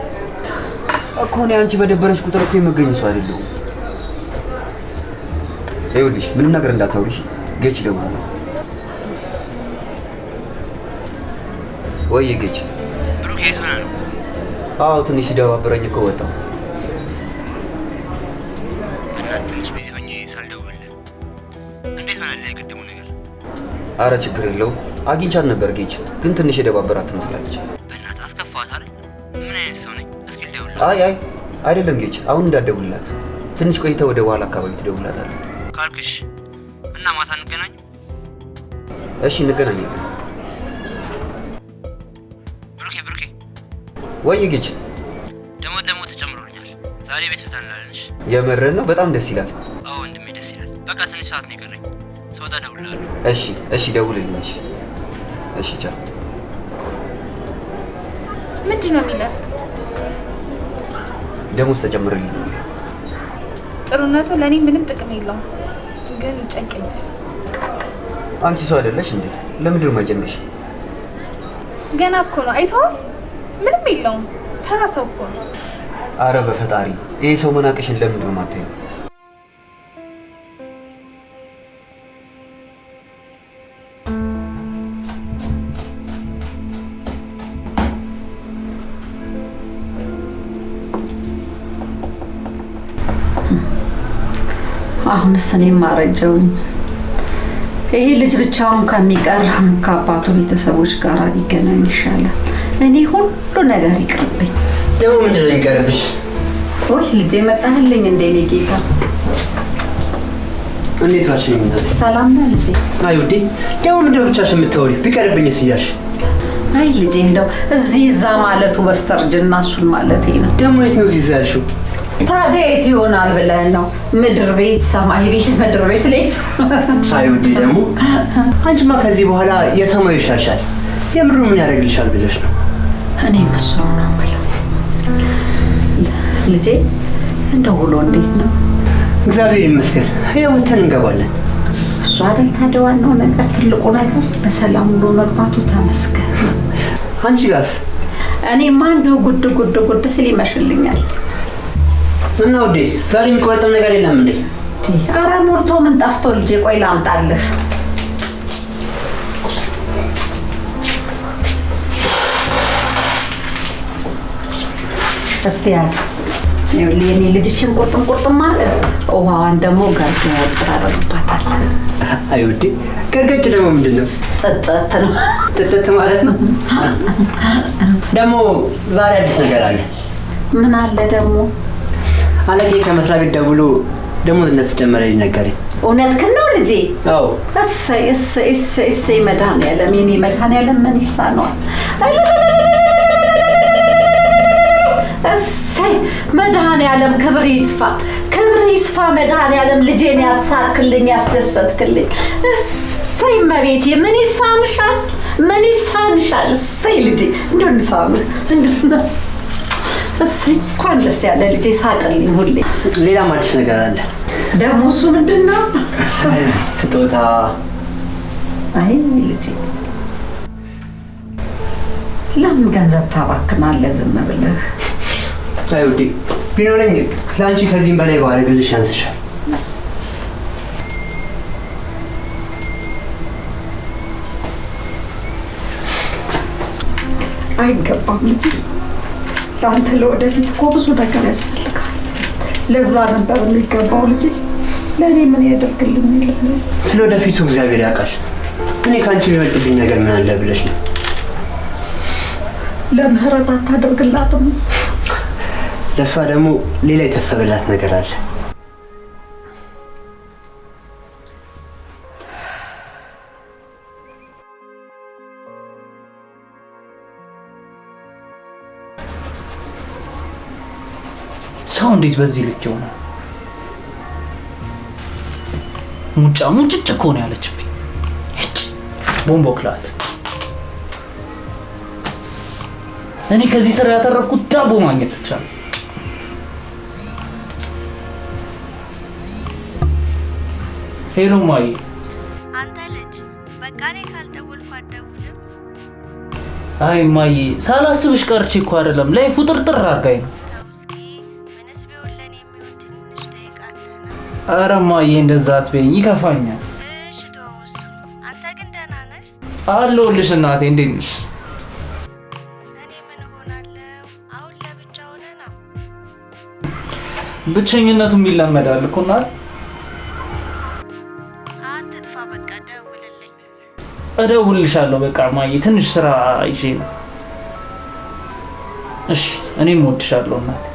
እኮ። እኔ አንቺ በደበረሽ ቁጥር እኮ የመገኝ ሰው አይደለሁም። ይኸውልሽ ምንም ነገር እንዳታውሪሽ። ጌች ደግሞ ወይ ጌች። ብሩኬ የት ሆነ ነው? አዎ ትንሽ ሲደባበረኝ እኮ ወጣሁ። በእናትህ ትንሽ ቢዚ ሆኜ ሳልደውልልህ። እንዴት ሆነልህ የቅድሙ ነገር? አረ ችግር የለውም። አግኝቻት ነበር ጌች፣ ግን ትንሽ የደባበራት ትመስላለች። በእናትህ አስከፋት አይ አይደለም ጌች፣ አሁን እንዳትደውልላት። ትንሽ ቆይታ ወደ በኋላ አካባቢ ትደውልላታለህ ካልክሽ እና ማታ እንገናኝ። እሺ እንገናኛለን። ብሩኬ ወይ ጌች፣ ደግሞ ተጨምሮልኛል። ዛሬ ቤት ፈታ እንላለንሽ። የምርህን ነው? በጣም ደስ ይላል። አዎ ወንድሜ ደስ ይላል። በቃ ትንሽ ሰዓት ነው የቀረኝ። ስወጣ እደውልልሃለሁ። እሺ ደውልልኝ። እሺ ቻው። ምንድን ነው የሚለው? ደሞዝ ተጨምርልኝ። ጥሩነቱ ለእኔ ምንም ጥቅም የለውም፣ ግን ይጨንቀኛል። አንቺ ሰው አይደለሽ እንዴ? ለምንድን ነው የማይጨንቅሽ? ገና እኮ ነው። አይተኸው? ምንም የለውም። ተራ ሰው እኮ ነው። አረ በፈጣሪ ይሄ ሰው መናቅሽን ለምንድን ነው የማታየው? አሁንስ እኔም አረጀውኝ። ይሄ ልጅ ብቻውን ከሚቀር ከአባቱ ቤተሰቦች ጋር ቢገናኝ ይሻላል። እኔ ሁሉ ነገር ይቅርብኝ። ደግሞ ምንድን ነው የሚቀርብሽ? ወይ ልጄ መጣህልኝ እንዴ? እኔ ጌታ እንዴት ዋልሽ? እናቴ ሰላም ነህ ልጄ? አይ ውዴ፣ ደግሞ ምንድን ነው ብቻሽን የምታወሪው? ቢቀርብኝስ እያልሽ? አይ ልጄ እንደው እዚህ እዛ ማለቱ በስተርጅና እሱን ማለቴ ነው። ደግሞ የት ነው እዚህ ያልሽው? ታዲያ የት ይሆናል ብለህ ነው? ምድር ቤት፣ ሰማይ ቤት፣ ምድር ቤት ላይ። አይ ውዴ፣ ደግሞ አንቺማ ከዚህ በኋላ የሰማዩ ይሻልሻል። የምድሩ ምን ያደርግልሻል ብለሽ ነው? እኔም እሱ ነው የምለው። ልጄ እንደው ውሎ እንዴት ነው? እግዚአብሔር ይመስገን፣ ያው ወተን እንገባለን። እሱ አይደል ታዲያ ዋናው ነገር፣ ትልቁ ነገር በሰላም ውሎ መግባቱ ተመስገን። አንቺ ጋርስ? እኔማ እንደው ጉድ ስል ይመሽልኛል። እና ውዴ ዛሬ የሚቆረጥም ነገር የለም እንዴ? ኧረ ሞልቶ ምን ጠፍቶ ልጄ፣ ቆይ ላምጣልህ። እስቲ ያዝ። የኔ ልጅችን ቁርጥም ማለት ውሃዋን ደግሞ ገርገጭ ታደርግባታል። አይ ውዴ፣ ገርገጭ ደግሞ ምንድን ነው? ጥጥት ነው። ጥጥት ማለት ነው። ደግሞ ዛሬ አዲስ ነገር አለ። ምን አለ ደግሞ? አለቄ ከመስሪያ ቤት ደውሎ ደሞዝ እንደተጨመረልኝ ነገረኝ። እውነትህን ነው ልጄ? አዎ። እሰይ መድኃኒዓለም፣ የኔ መድኃኒዓለም ምን ይሳነዋል? እሰይ መድኃኒዓለም ክብር ይስፋ መድኃኒዓለም፣ ልጄን ያሳክልኝ፣ ያስደሰትክልኝ። እሰይ መቤቴ፣ ምን ይሳንሻል? እሰይ ልጄ፣ እንደው እንሳም እሰይ፣ እንኳን ደስ ያለ ልጄ፣ ሳቅልኝ ሁሌ። ሌላም አዲስ ነገር አለ። ደግሞ እሱ ምንድን ነው? ስጦታ። አይ ልጄ፣ ለምን ገንዘብ ታባክናለህ ዝም ብለህ? አይ ውዴ፣ ቢኖረኝ ለአንቺ ከዚህም በላይ ባደርግልሽ ያንስሻል። አይገባም ልጄ፣ ለአንተ ለወደፊት እኮ ብዙ ነገር ያስፈልጋል። ለዛ ነበር የሚገባው ልጄ። ለእኔ ምን ያደርግልኝ? ስለ ወደፊቱ እግዚአብሔር ያውቃል። እኔ ከአንቺ የሚበልጥብኝ ነገር ምን አለ ብለሽ ነው? ለምህረት አታደርግላትም? ለእሷ ደግሞ ሌላ የታሰበላት ነገር አለ። ሰው እንዴት በዚህ ልክ ይሆናል? ሙጭጭ እኮ ነው ያለችብኝ። ቦምቦክላት። እኔ ከዚህ ስራ ያተረፍኩት ዳቦ ማግኘት ብቻ ነው። ሄሎ ማይ፣ አንተ ልጅ በቃ እኔ ካልደወልኩ አትደውልም? አይ ማይ፣ ሳላስብሽ ቀርቼ እኮ አይደለም፣ ላይፉ ጥርጥር አድርጋኝ ነው። ኧረ ማዬ እንደዛ አትበይኝ፣ ይከፋኛል። እሺ ተወው እሱን። አንተ ግን ደህና ነህ? አለሁልሽ እናቴ፣ እንዴት ነሽ? እኔ ምን እሆናለሁ? አሁን ለብቻ ሆነህ ነው? ብቸኝነቱም ይለመዳል እኮ እናት። አትጥፋ፣ በቃ ደውልልኝ። እደውልልሻለሁ በቃ ማዬ፣ ትንሽ ስራ ይዤ ነው። እሺ እኔም እወድሻለሁ እናቴ።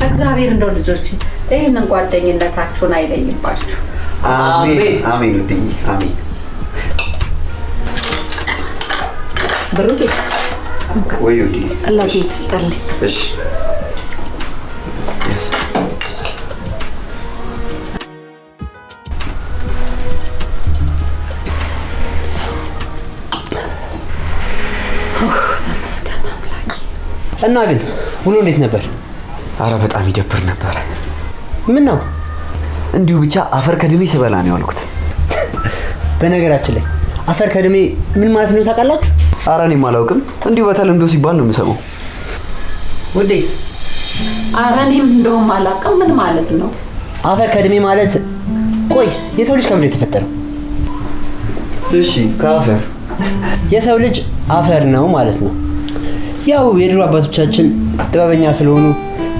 እግዚአብሔር እንደው ልጆች ይህንን ጓደኝነታችሁን አይለይባችሁ። አሜን አሜን ውድዬ አሜን። ብሩኬ ወይ ውድዬ ለጌት ስጠልኝ። እሺ እና ግን ውሎ እንዴት ነበር? አረ በጣም ይደብር ነበር። ምን ነው? እንዲሁ ብቻ አፈር ከድሜ ስበላ ነው ያልኩት። በነገራችን ላይ አፈር ከድሜ ምን ማለት ነው ታውቃላችሁ? አረ እኔም አላውቅም። እንዲሁ በተለምዶ ሲባል ነው የምሰማው። ወዴት? ኧረ እኔም እንደውም አላውቅም ምን ማለት ነው አፈር ከድሜ ማለት። ቆይ የሰው ልጅ ከምንድን ነው የተፈጠረው? እሺ ከአፈር። የሰው ልጅ አፈር ነው ማለት ነው። ያው የድሮ አባቶቻችን ጥበበኛ ስለሆኑ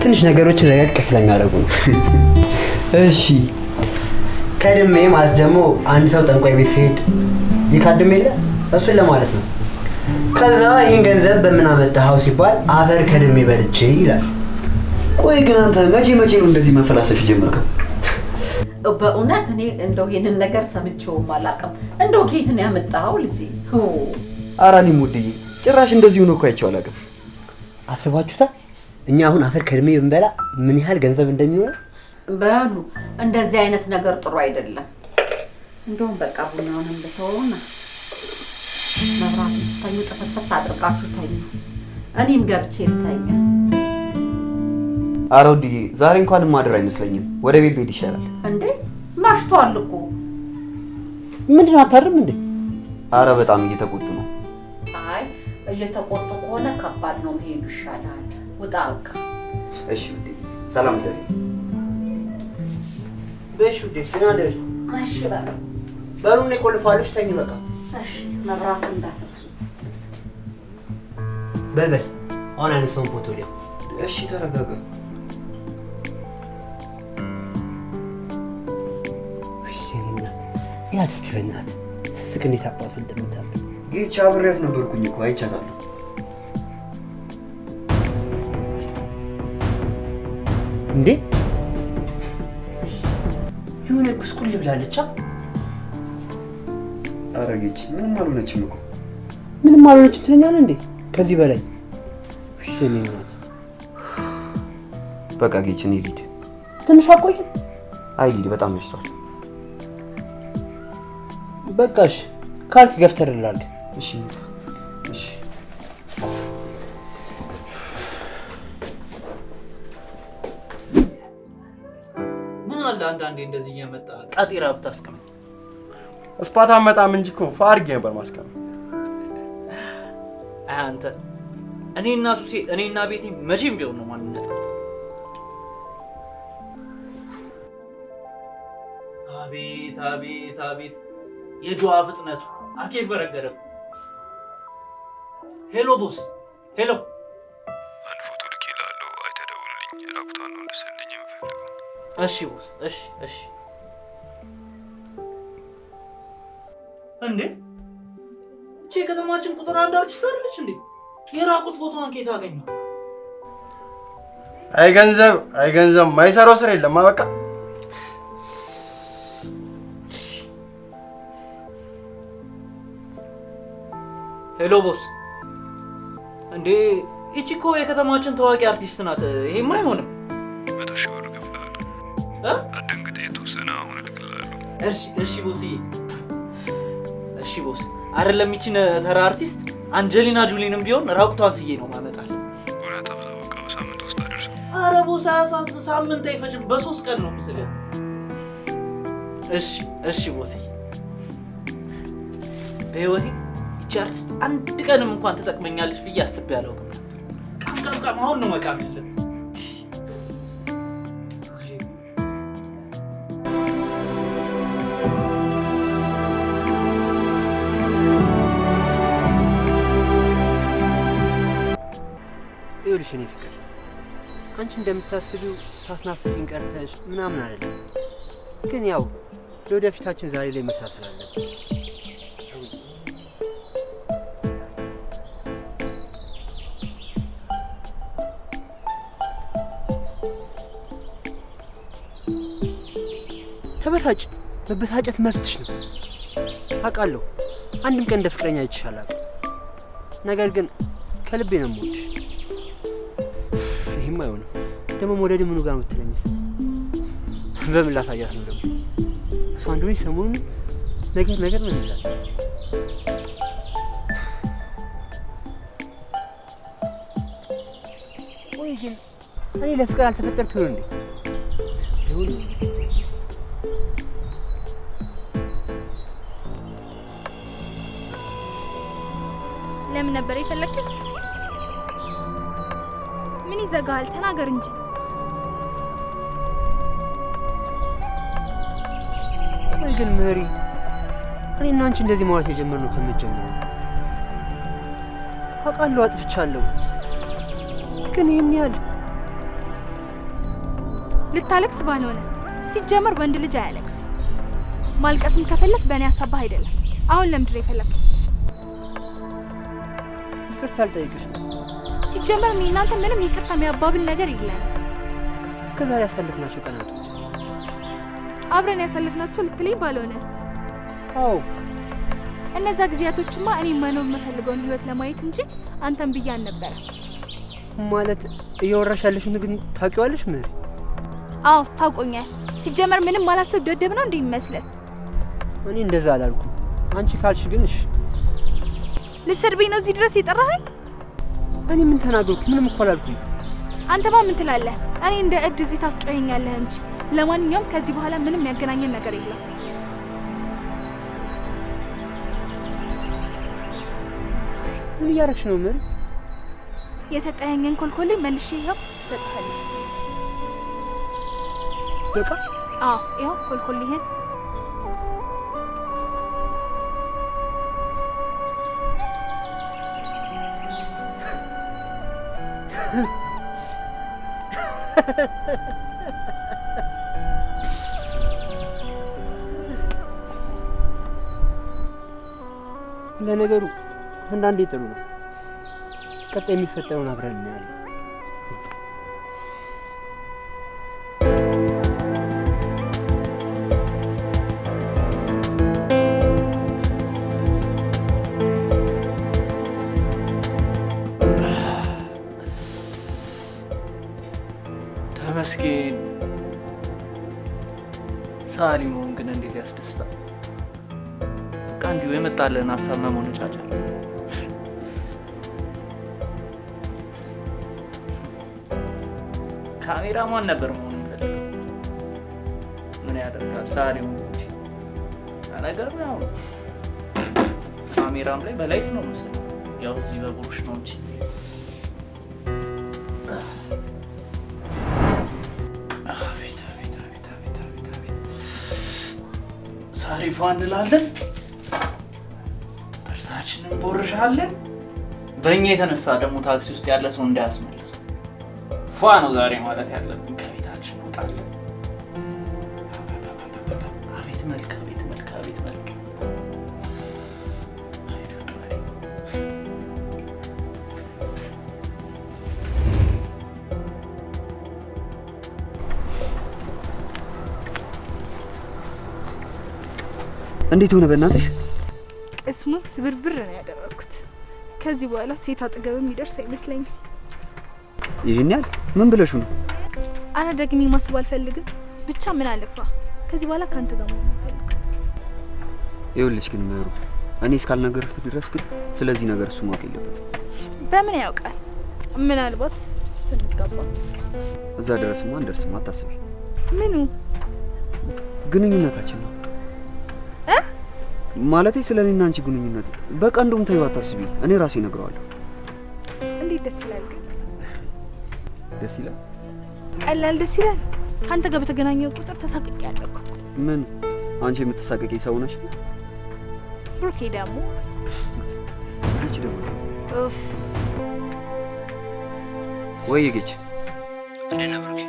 ትንሽ ነገሮች ረቀቅ ስለሚያደርጉ ነው። እሺ ከድሜ ማለት ደግሞ አንድ ሰው ጠንቋይ ቤት ሲሄድ ይካድም የለ እሱን ለማለት ነው። ከዛ ይህን ገንዘብ በምን አመጣኸው ሲባል አፈር ከድሜ በልቼ ይላል። ቆይ ግን አንተ መቼ ነው እንደዚህ መፈላሰፍ የጀመርከው? በእውነት እኔ እንደው ይሄንን ነገር ሰምቼውም አላውቅም። እንደው ከየት ነው ያመጣኸው ልጄ? ኧረ እኔም ውድዬ ጭራሽ እንደዚህ ሆኖ እኮ አይቼው አላውቅም። አስባችሁታል? እኛ አሁን አፈር ከድሜ ብንበላ ምን ያህል ገንዘብ እንደሚሆን? በሉ እንደዚህ አይነት ነገር ጥሩ አይደለም። እንደውም በቃ ቡናውን እንደተወውና መብራቱን ስተኙ ጥፍትፍት አድርጋችሁ ተኙ። እኔም ገብቼ ልተኛ። ኧረ ውድዬ ዛሬ እንኳን ማድር አይመስለኝም። ወደ ቤት ብሄድ ይሻላል። እንዴ መሽቷል እኮ። ምንድነው አታድርም እንዴ? ኧረ በጣም እየተቆጡ ነው። አይ እየተቆጡ ከሆነ ከባድ ነው፣ መሄዱ ይሻላል። ውጣ በቃ። እሺ ውድዬ ሰላም ደሪ። በሽ ውዴ ደህና ደሪ። እሺ በሉ በሩን ቆልፋለሽ፣ ተኝ በቃ። እሺ መብራቱን እንዳትረሱት። በል አሁን አንስተን ፎቶ ሊያ። እሺ ተረጋጋ። ያት ትፈናት ስስቅ እንዴት አባቱ እንደምታምር ጌቻ አብሬያት ነበርኩኝ እኮ አይቻታለሁ። እንዴ የሆነ ኩስኩል ብላለች። ኧረ ጌች ምንም አልሆነችም እኮ። ምንም አልሆነችም ትለኛለህ እንዴ? ከዚህ በላይ እኔ እናት በቃ ጌች እኔ ልሂድ። ትንሽ አቆይም? አይ ልሂድ፣ በጣም መሽቷል። በቃሽ ካልክ ገፍተር እላለሁ። እሺ እሺ። ምን አለ አንዳንዴ እንደዚህ እየመጣ ቃጤራ ብታስቀምጥ። እስፓታ መጣም እንጂ እኮ ፋርጌ ነበር ማስቀመጥ። አንተ እኔና ሱሴ እኔና ቤቴ መቼም ቢሆን ነው ማንነት። አቤት አቤት አቤት የጆዋ ፍጥነቱ አኬት በረገረው። ሄሎ ቦስ፣ ሄሎ። አንድ ፎቶ ልኬልሃለሁ፣ አይተህ ደውልልኝ። ራቁቷን ነው እንድትስልልኝ የምፈልገው። እሺ ቦስ፣ እሺ እሺ። እንዴ እቺ ከተማችን ቁጥር 1 አርቲስት አይደለች እንዴ? የራቁት ፎቶዋን ከየት አገኘው? አይ ገንዘብ ማይሰራው ስራ የለም። በቃ ሄሎ ቦስ። እንዴ እቺ እኮ የከተማችን ታዋቂ አርቲስት ናት። ይሄማ አይሆንም። 100 ሺህ ብር እከፍልሃለሁ። አደንግጤ የተወሰነ አሁን እልክልሃለሁ። እሺ ቦስ። እሺ ቦስ። አይደለም ይቺን ተራ አርቲስት አንጀሊና ጁሊንም ቢሆን ራቁቷን ስዬ ነው ማመጣል። ጉራት አብዛ በቃ በሳምንት ውስጥ አደርሰው። አረ ቦስ አያሳስብ፣ ሳምንት አይፈጅም፣ በ3 ቀን ነው ምስልህ። እሺ ቦስ። በህይወቴ ይቺ አርቲስት አንድ ቀንም እንኳን ትጠቅመኛለች ብዬ አስቤ አላውቅም። ቃም አሁን ነው መቃም ያለብን። ይኸውልሽ እኔ ፍቅር አንቺ እንደምታስቢው ሳስናፍቂኝ ቀርተሽ ምናምን አይደለም፣ ግን ያው ለወደፊታችን ዛሬ ላይ መስራት ስላለብን ተበሳጭ። መበሳጨት መብትሽ ነው አውቃለሁ። አንድም ቀን እንደ ፍቅረኛ አይቼሻለሁ። ነገር ግን ከልቤ ነው የምወድሽ። ይሄም አይሆንም። ደግሞ መውደድ ምኑ ጋር የምትለኝስ? በምን ላሳያት ነው ደግሞ? እሷ እንደሆነ ሰሞኑን ነገር ምን ይላል? ወይ ግን እኔ ለፍቅር አልተፈጠርኩ ይሆን እንዴ? ይሁን ለምን ነበር የፈለከኝ? ምን ይዘጋል? ተናገር እንጂ። ወይ ግን መሪ እኔና አንቺ እንደዚህ ማለት የጀመርነው ከመጀመሩ አውቃለሁ፣ አጥፍቻለሁ። ግን ይሄን ያህል ልታለቅስ ባልሆነ ሲጀመር ወንድ ልጅ አያለቅስ። ማልቀስም ከፈለክ በእኔ ሀሳብህ አይደለም። አሁን ለምንድን ነው የፈለከኝ? ይቅርታ አልጠይቅሽ ነው። ሲጀመር እኔ እናንተ ምንም ይቅርታ የሚያባብል ነገር የለም። እስከዛሬ ያሳለፍናቸው ቀናቶች አብረን ያሳለፍናቸው ልትለኝ ባልሆነ አዎ፣ እነዛ ጊዜያቶችማ እኔ መኖር የምፈልገውን ህይወት ለማየት እንጂ አንተን ብዬ አልነበረ። ማለት እያወራሽ ያለሽን ግን ታውቂዋለሽ መሪ? አዎ ታውቆኛል። ሲጀመር ምንም ማላሰብ ደደብ ነው እንደሚመስልህ። እኔ እንደዛ አላልኩም። አንቺ ካልሽ ግን እሺ። ልትሰድበኝ ነው እዚህ ድረስ የጠራኸኝ? እኔ ምን ተናገርኩ? ምንም እኮ አላልኩም። አንተማ ምን ትላለህ? እኔ እንደ እብድ እዚህ ታስጮኸኛለህ እንጂ። ለማንኛውም ከዚህ በኋላ ምንም ያገናኘን ነገር የለም። ምን እያደረግሽ ነው መሪ? የሰጠኸኝን ኮልኮሌ መልሼ ይኸው ሰጥሃለሁ። በቃ አዎ፣ ይኸው ኮልኮሌህን። ለነገሩ አንዳንዴ ጥሩ ነው። ቀጣይ የሚፈጠረውን አብረን እናያለን። ተመስገን። ሳሪ መሆን ግን እንዴት ያስደስታል። በቃ እንዲሁ የመጣልን ሀሳብ መሞነጫጫል። ካሜራማን ነበር መሆን የሚፈልገው። ምን ያደርጋል ሳሪ መሆን እንጂ ነገሩ ያው ካሜራም ላይ በላይት ነው መሰለኝ። ያው እዚህ በብሩሽ ነው እንጂ ሳሪፋ እንላለን፣ ጥርሳችንን ቦርሻለን። በእኛ የተነሳ ደግሞ ታክሲ ውስጥ ያለ ሰው እንዳያስመልሰው ፏ ነው ዛሬ ማለት ያለብን። ከቤታችን እንወጣለን። አቤት መልክ፣ አቤት መልክ፣ አቤት መልክ፣ አቤት ፈጣሪ። እንዴት ሆነ በእናትሽ? ቅስሙን ስብርብር ነው ያደረኩት። ከዚህ በኋላ ሴት አጠገብ የሚደርስ አይመስለኝም። ይሄን ያህል ምን ብለሽ ነው? አረ ደግሜ ማስብ አልፈልግም። ብቻ ምን አለፋ ከዚህ በኋላ ካንተ ጋር መሆን ፈልግ። ይኸውልሽ ግን ምሩ፣ እኔ እስካልነገርኩ ድረስ ግን ስለዚህ ነገር እሱ ማወቅ የለበትም። በምን ያውቃል? ምናልባት ስንጋባ እዛ ድረስማ እንደርስማ አታስቢ። ምኑ ግንኙነታችን ነው ማለቴ ስለኔና አንቺ ግንኙነት በቃ እንደውም ተይው አታስቢ። እኔ ራሴ እነግረዋለሁ። እንዴት ደስ ይላል ግን። ደስ ይላል? ቀላል ደስ ይላል። ካንተ ጋር በተገናኘው ቁጥር ተሳቅቄ ያለኩ። ምን አንቺ የምትሳቀቂ ሰው ነሽ? ብሩኬ ደግሞ ጌች ደግሞ ኡፍ ወይ ጌች። እንዴት ነህ ብሩኬ?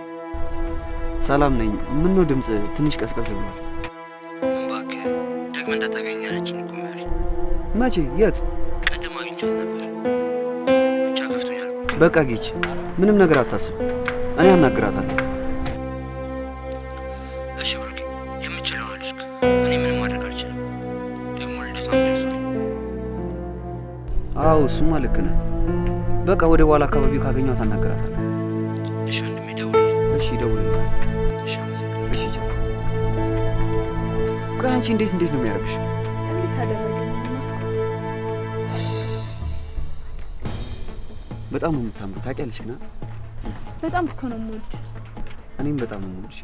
ሰላም ነኝ። ምን ነው ድምጽ ትንሽ ቀዝቀዝ ብሏል። እባክህ ደግመህ እንዳታገኘኝ አለችኝ እኮ ሜሪ። መቼ? የት? ቀደም አግኝቻት ነበር። ብቻ ከፍቶኛል። በቃ ጌች ምንም ነገር አታስብ፣ እኔ አናግራታለሁ። እሺ ብሩኬ፣ የምችል እሱማ ልክ ነህ። በቃ ወደ በኋላ አካባቢ ካገኘኋት አናግራታለሁ። እሺ ወንድሜ ደውልልኝ። እሺ ደውልልኝ። እሺ አመሰግናለሁ። እሺ ቻው። ቆይ አንቺ እንዴት ነው የሚያደርግሽ? እንዴት አደረገኝ? በጣም ነው የምታምር ታውቂያለሽ። ና በጣም እኮ ነው የምወድ። እኔም በጣም ነው የምወድሽ።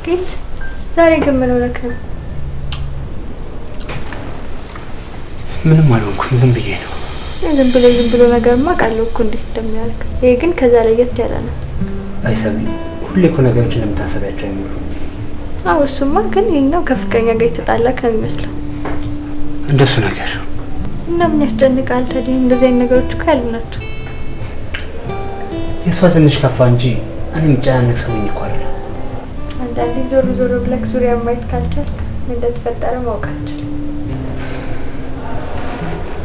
ጌች ዛሬ ግን ምን ሆነክ ነው? ምንም አልሆንኩም፣ ዝም ብዬ ነው። ዝም ብሎ ነገርማ ቃለው እኮ እንዴት እንደሚያደርግ። ይሄ ግን ከዛ ለየት ያለ ነው። አይሰሚ ሁሌ እኮ ነገሮች እንደምታሰቢያቸው አይሞሉ። አዎ እሱማ፣ ግን ይሄኛው ከፍቅረኛ ጋር የተጣላክ ነው የሚመስለው። እንደሱ ነገር እና ምን ያስጨንቃል ታዲያ? እንደዚህ አይነት ነገሮች እኮ ያሉ ናቸው። የእሷ ትንሽ ከፋ እንጂ እኔ የምጨናነቅ ሰው ነኝ እኮ አይደል? አንዳንዴ ዞር ብለክ ዙሪያ ማየት ካልቻልክ ምን እንደተፈጠረ ማወቅ አልችልም።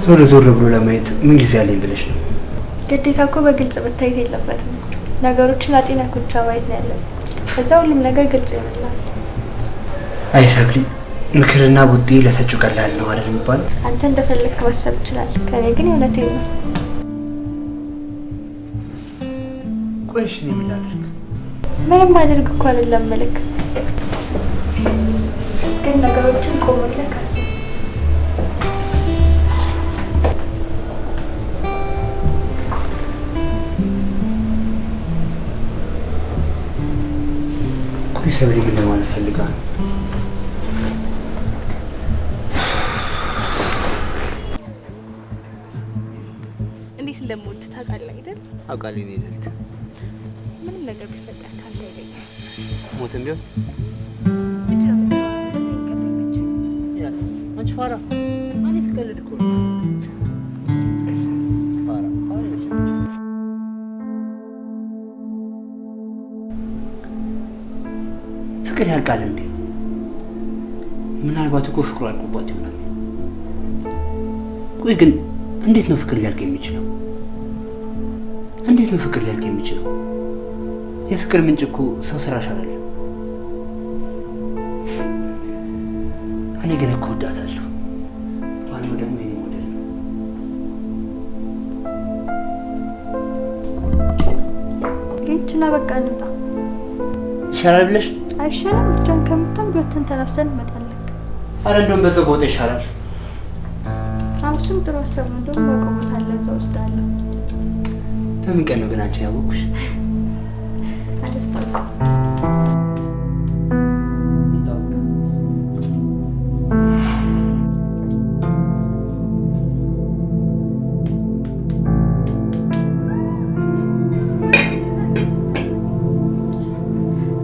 ዞር ብሎ ለማየት ምን ጊዜ አለኝ ብለሽ ነው? ግዴታ እኮ በግልጽ መታየት የለበትም። ነገሮችን አጤናክ ብቻ ማየት ነው ያለብን። ከዛ ሁሉም ነገር ግልጽ ይሆናል። አይ ሰብሊ፣ ምክርና ቡጤ ለሰጪው ቀላል ነው አይደል የሚባለው? አንተ እንደፈለግክ ማሰብ ትችላለህ። ከኔ ግን እውነቴን ነው። ቆይሽ ነው የምላደርግ? ምንም አድርግ እኮ አይደለም መልክ፣ ግን ነገሮችን ቆም ብለህ አስብ። ቆይ ሰብሊ፣ ምን ለማለት ፈልጋ ነው? እንዴት እንደምወድ ታውቃለህ አይደል? አውቃለሁ። እኔ ልልት ምንም ነገር ቢፈጠር ካንተ አይለኝም። ሞትም ቢሆን ምንድን ነው የምታወራው? እንደዚህ ቀልድ አይመቸኝም። ያት አንቺ ፋራ አንቺ ትቀልድ እኮ ነው። ፋራ ፍቅር ያልቃል እንዴ? ምናልባት እኮ ፍቅሩ አልቆባት ይሆናል። ቆይ ግን እንዴት ነው ፍቅር ሊያልቅ የሚችለው? እንዴት ነው ፍቅር ሊያልቅ የሚችለው? የፍቅር ምንጭ እኮ ሰው ሰራሽ አይደለም። እኔ ግን እኮ እወዳታለሁ። ዋናው ደግሞ የኔ ሞዴል ነው። ጌችና በቃ እንውጣ። ይሻላል ብለሽ? አይሻልም? ብቻን ከምታም ቢወተን ተነፍሰን እንመጣለን። አረ እንደውም በዛው ቦታ ይሻላል። እሱም ጥሩ ሀሳብ ነው። ደግሞ በቆቦት አለ እዛ ወስዳለሁ። በምን ቀን ነው ግን አንቺ ያወቅሽ? አላስታውስም።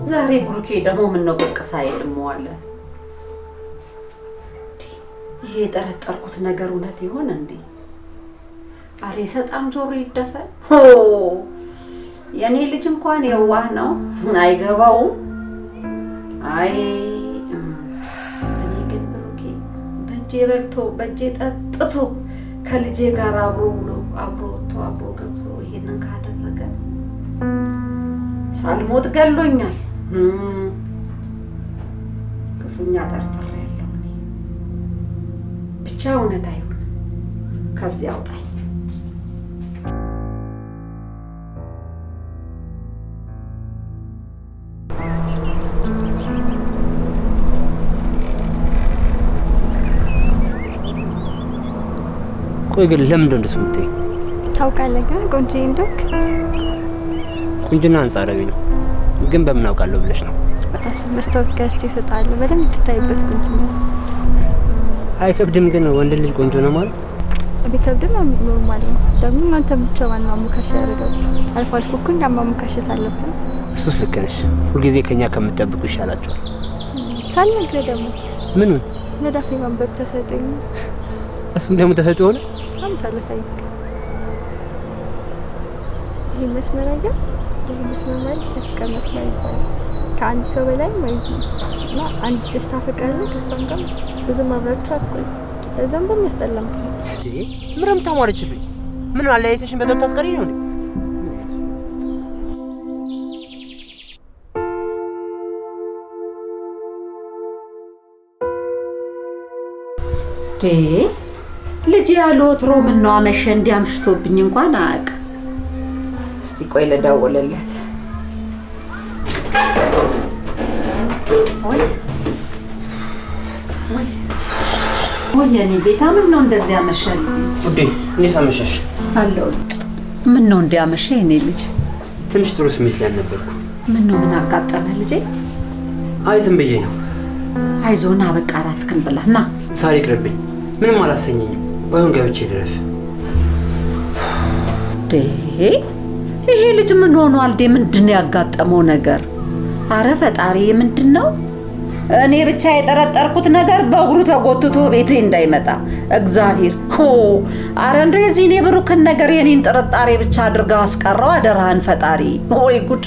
ዛሬ ብሩኬ ደግሞ ምን ነው ብቅ ሳይልም ዋለ። ይሄ የጠረጠርኩት ነገር እውነት ይሆን እንዴ? አሬ ሰጣም ጆሮ ይደፈን። የኔ ልጅ እንኳን የዋህ ነው አይገባውም። አይ እኔ ግን ብሩኬ በእጄ በልቶ በእጄ ጠጥቶ ከልጄ ጋር አብሮ ውሎ አብሮ ወጥቶ አብሮ ገብቶ ይሄንን ካደረገ ሳልሞት ገሎኛል። ክፉኛ ጠርጥሬያለሁ እኔ። ብቻ እውነት አይሁን፣ ከዚህ አውጣኝ። ቆይ ግን ለምን እንደሱ የምትይኝ? ታውቃለህ ግን ቆንጆ እንደሆንክ። ቁንጅና አንጻራዊ ነው፣ ግን በምን አውቃለሁ ብለሽ ነው? በታስብ መስታወት ገዝቼ እሰጥሃለሁ፣ በደንብ ትታይበት ቁንጅና። አይከብድም ግን ወንድ ልጅ ቆንጆ ነው ማለት? ቢከብድም ኖርማል ነው። ደግሞ እናንተ ብቻ ዋናው አሞካሽ ያደርጋችሁ። አልፎ አልፎ እኮ እኛም ማሞካሸት አለብን። እሱስ ልክ ነሽ። ሁልጊዜ ከኛ ከምትጠብቁ ይሻላችኋል። ሳልነግርህ ደግሞ ምኑን? መዳፌ ማንበብ ተሰጠኝ። እሱም ደግሞ ተሰጥቶ ሆነ። አምጣለህ ሳይክ ይህ መስመር አየህ? ይህ መስመር ማለት የፍቅር መስመር ይባላል። ከአንድ ሰው በላይ ማለት ነው እና አንድ ልጅ ታፈቅራለህ ከሷም ጋር ብዙ ማብራቸው አትቆይ ለዛም በሚያስጠላ ምክንያት ምንም ታሟረችብኝ ምን አለያየተሽን በደም ታስቀሪ ነው እንዴ ልጅ ያለ ወትሮ ምን ነው አመሸ እንዲያምሽቶብኝ እንኳን አያውቅ እስቲ ቆይ ልደውልለት ወይ የኔ ቤታ ምን ነው እንደዚህ አመሸ ልጅ ውዴ እንዴት አመሸሽ አለው ምን ነው እንዲያመሸ የኔ ልጅ ትንሽ ጥሩ ስሜት ላይ ነበርኩ ምን ነው ምን አጋጠመ ልጄ አይ ዝም ብዬ ነው አይዞና በቃ አራትክን ብላና ዛሬ ቅርብኝ ምንም አላሰኘኝም ባይሆን ገብቼ ድረስ ይሄ ልጅ ምን ሆኗል ዴ ምንድነው ያጋጠመው ነገር አረ ፈጣሪ ምንድነው እኔ ብቻ የጠረጠርኩት ነገር በእግሩ ተጎትቶ ቤቴ እንዳይመጣ እግዚአብሔር አረ እንደዚህ እኔ ብሩክን ነገር የኔን ጥርጣሬ ብቻ አድርገው አስቀረው አደራህን ፈጣሪ ወይ ጉድ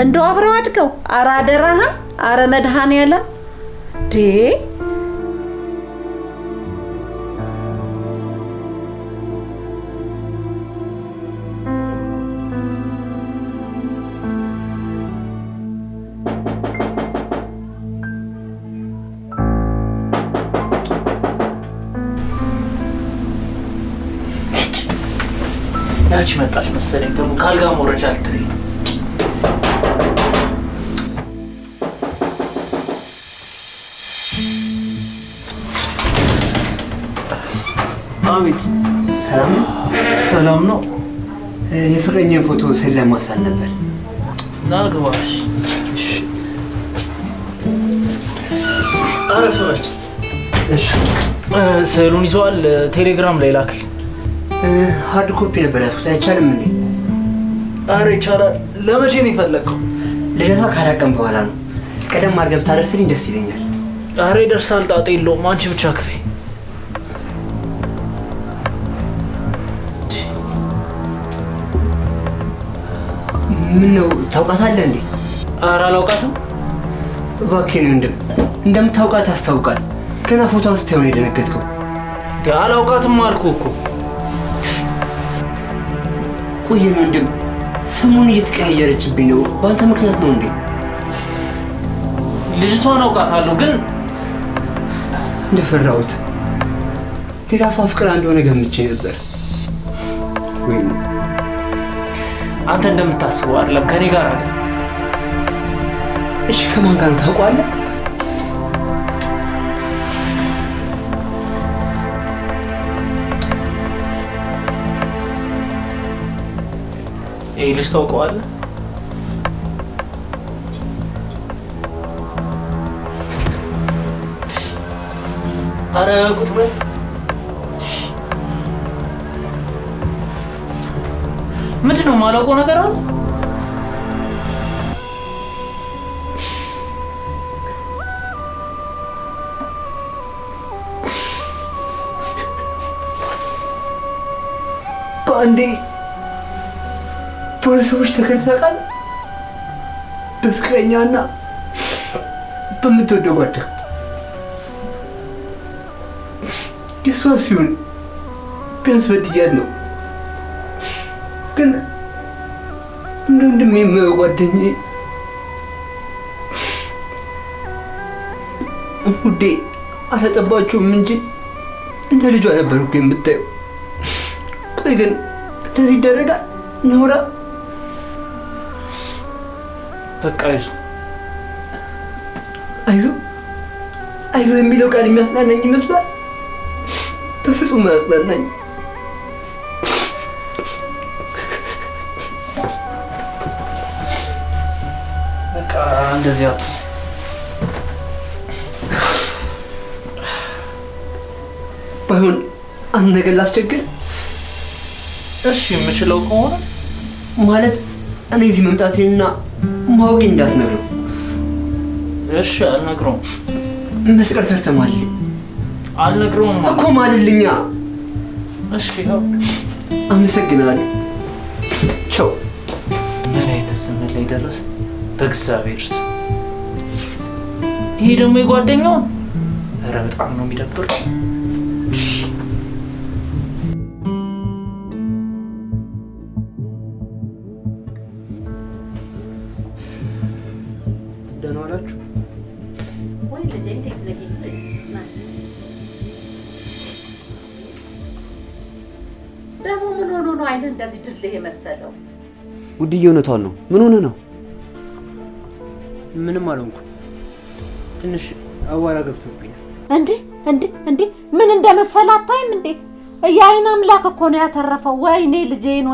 እንደው አብረው አድገው አረ አደራህን አረ መድኃኔዓለም ያቺ መጣች መሰለኝ ደግሞ ካልጋ ሞረጃ አልተለኝ አቤት ሰላም ነው የፍቅረኛን ፎቶ ስለማሳል ነበር ናግባሽ አረፍ በል እሺ ስዕሉን ይዘዋል ቴሌግራም ላይ ላክል ሃርድ ኮፒ ነበር ያስኩት አይቻልም እንዴ አረ ይቻላል ለመቼ ነው የፈለከው ልደታ ካላቀም በኋላ ነው ቀደም አድርገህ ብታደርስልኝ ደስ ይለኛል አረ ይደርሳል ጣጣ የለውም አንቺ ብቻ ክፈይ ምን ነው ታውቃታለህ እንዴ አረ አላውቃትም እባክህ ነው እንደምታውቃት አስታውቃል ገና ፎቶ አንስተው ነው የደነገጥከው አላውቃትም አልኩህ እኮ ቆይ ነው ሰሞኑን እየተቀያየረችብኝ ነው በአንተ ምክንያት ነው እንዴ ልጅቷን አውቃታለሁ ግን እንደፈራሁት ሌላ ሰው አፍቅራ እንደሆነ ገምቼ ነበር ወይ አንተ እንደምታስበው አይደለም ከኔ ጋር አይደል እሺ ከማን ጋር ታውቃለህ ልጅ ታውቀዋለህ አረ ቁጭ በል ምንድነው የማላውቀው ነገር አለ በአንዴ በሰዎች ተከርታቃል በፍቅረኛና በምትወደው ጓደኛ የሷ ሲሆን ቢያንስ በድያት ነው ግን እንደም የጓደኛዬ ውዴ አላጠባችሁም እንጂ እንደ ልጇ ነበር እኮ የምታየው ቆይ ግን እንደዚህ ይደረጋል ኖራ በቃ አይዞ የሚለው ቃል የሚያጽናናኝ ይመስላል በፍጹም አያጽናናኝ በቃ እንደዚህ አቱ ባይሆን አንድ ነገር ላስቸግር እሺ የምችለው ከሆነ ማለት እኔ እዚህ መምጣቴንና ማወቅ እንዳትነግረው እሺ አልነግረውም መስቀል ሰርተማል አልነግረውም እኮ ማልልኛ እሺ ያው አመሰግናለሁ ቻው ምን አይነት ስም ላይ ደረሰ በእግዚአብሔር ይሄ ደግሞ የጓደኛው ኧረ በጣም ነው የሚደብር። ደህና ዋላችሁ ወይ ልጄ? እንዴት ነህ? ናስ ደግሞ ምን ሆኖ ነው አይነ እንደዚህ ድልህ የመሰለው? ውድዬ እውነቷን ነው። ምን ሆነ ነው? ምንም አልሆንኩም። ትንሽ አዋራ ገብቶብኝ። እንዴ ምን እንደመሰለ አታይም እንዴ? የአይን አምላክ እኮ ነው ያተረፈው። ወይኔ ልጄን።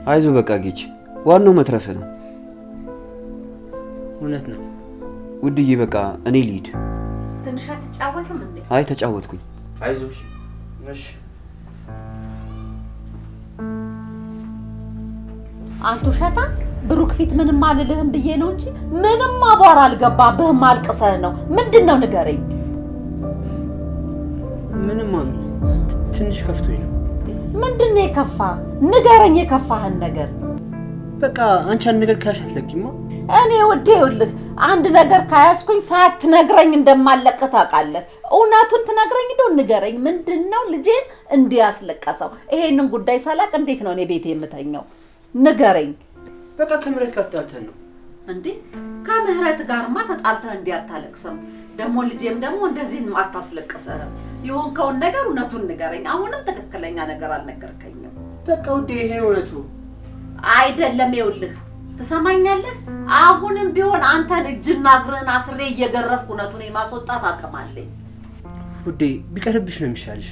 አይዞህ በቃ ጌች፣ ዋናው መትረፍ ነው። እውነት ነው ውድዬ። በቃ እኔ ልሂድ። ትንሽ አትጫወትም እንዴ? አይ ተጫወትኩኝ። አይዞሽ። እሺ አንተ ሸታ ብሩክ ፊት ምንም አልልህም ብዬ ነው እንጂ ምንም አቧራ አልገባብህም። አልቅሰህ ነው ምንድነው? ንገረኝ። ምንም ትንሽ ከፍቶኝ ነው። ምንድነው የከፋ? ንገረኝ የከፋህን ነገር። በቃ አንቺ አንድ ነገር ካሽ አትለቂማ። እኔ ወዴ ይኸውልህ አንድ ነገር ካያስኩኝ ሳትነግረኝ እንደማለቅህ ታውቃለህ። እውነቱን ትነግረኝ እንደው ንገረኝ። ምንድነው ልጄን እንዲያስለቀሰው? ይሄንን ጉዳይ ሳላቅ እንዴት ነው እኔ ቤቴ የምተኛው? ንገረኝ። በቃ ከምህረት ጋር ተጣልተን ነው እንዴ? ከምህረት ጋርማ ተጣልተህ እንዲያታለቅሰም ደግሞ ልጄም ደግሞ እንደዚህ አታስለቅሰህም። የሆንከውን ነገር እውነቱን ንገረኝ። አሁንም ትክክለኛ ነገር አልነገርከኝም። በቃ ውዴ ይሄ እውነቱ አይደለም። ይኸውልህ ትሰማኛለህ? አሁንም ቢሆን አንተን እጅና እግርህን አስሬ እየገረፍኩ እውነቱን የማስወጣት አቅም አለኝ። ውዴ ቢቀርብሽ ነው የሚሻልሽ።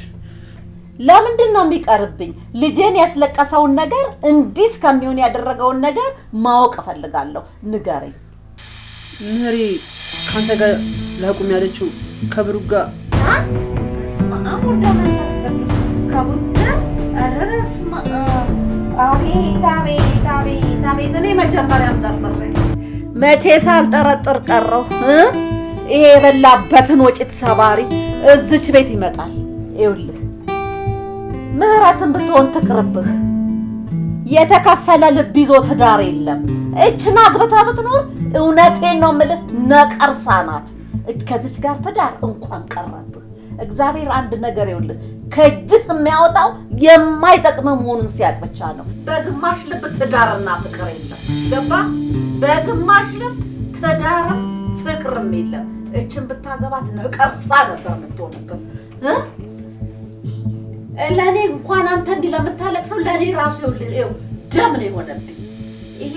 ለምንድን ነው የሚቀርብኝ? ልጄን ያስለቀሰውን ነገር እንዲህ እስከሚሆን ያደረገውን ነገር ማወቅ እፈልጋለሁ። ንገረኝ። ምህሪ ካንተ ጋር ላቁም ያለችው ከብሩክ ጋር በስመ አብ ወወልድ ወመንፈስ ቅዱስ። ከብሩክ ጋር? ኧረ በስመ አብ። አቤት። እኔ መጀመሪያም ጠርጥሬ መቼ ሳልጠረጥር ቀረሁ። ይሄ የበላበትን ወጭት ሰባሪ እዝች ቤት ይመጣል። ይኸውልህ ምህረትን ብትሆን ትቅርብህ። የተከፈለ ልብ ይዞ ትዳር የለም። እችን አግብታ ብትኖር እውነቴን ነው የምልህ ነቀርሳ ናት። ከዚች ጋር ትዳር እንኳን ቀረብህ። እግዚአብሔር አንድ ነገር ይኸውልህ ከእጅህ የሚያወጣው የማይጠቅም መሆኑን ሲያቅ ብቻ ነው። በግማሽ ልብ ትዳርና ፍቅር የለም። ገባ? በግማሽ ልብ ትዳርም ፍቅርም የለም። እችን ብታገባት ነቀርሳ ነበር የምትሆንበት። ለኔ እንኳን አንተ እንዲህ ለምታለቅሰው ለኔ ራሱ ይኸውልህ ደም ነው የሆነብኝ። ይሄ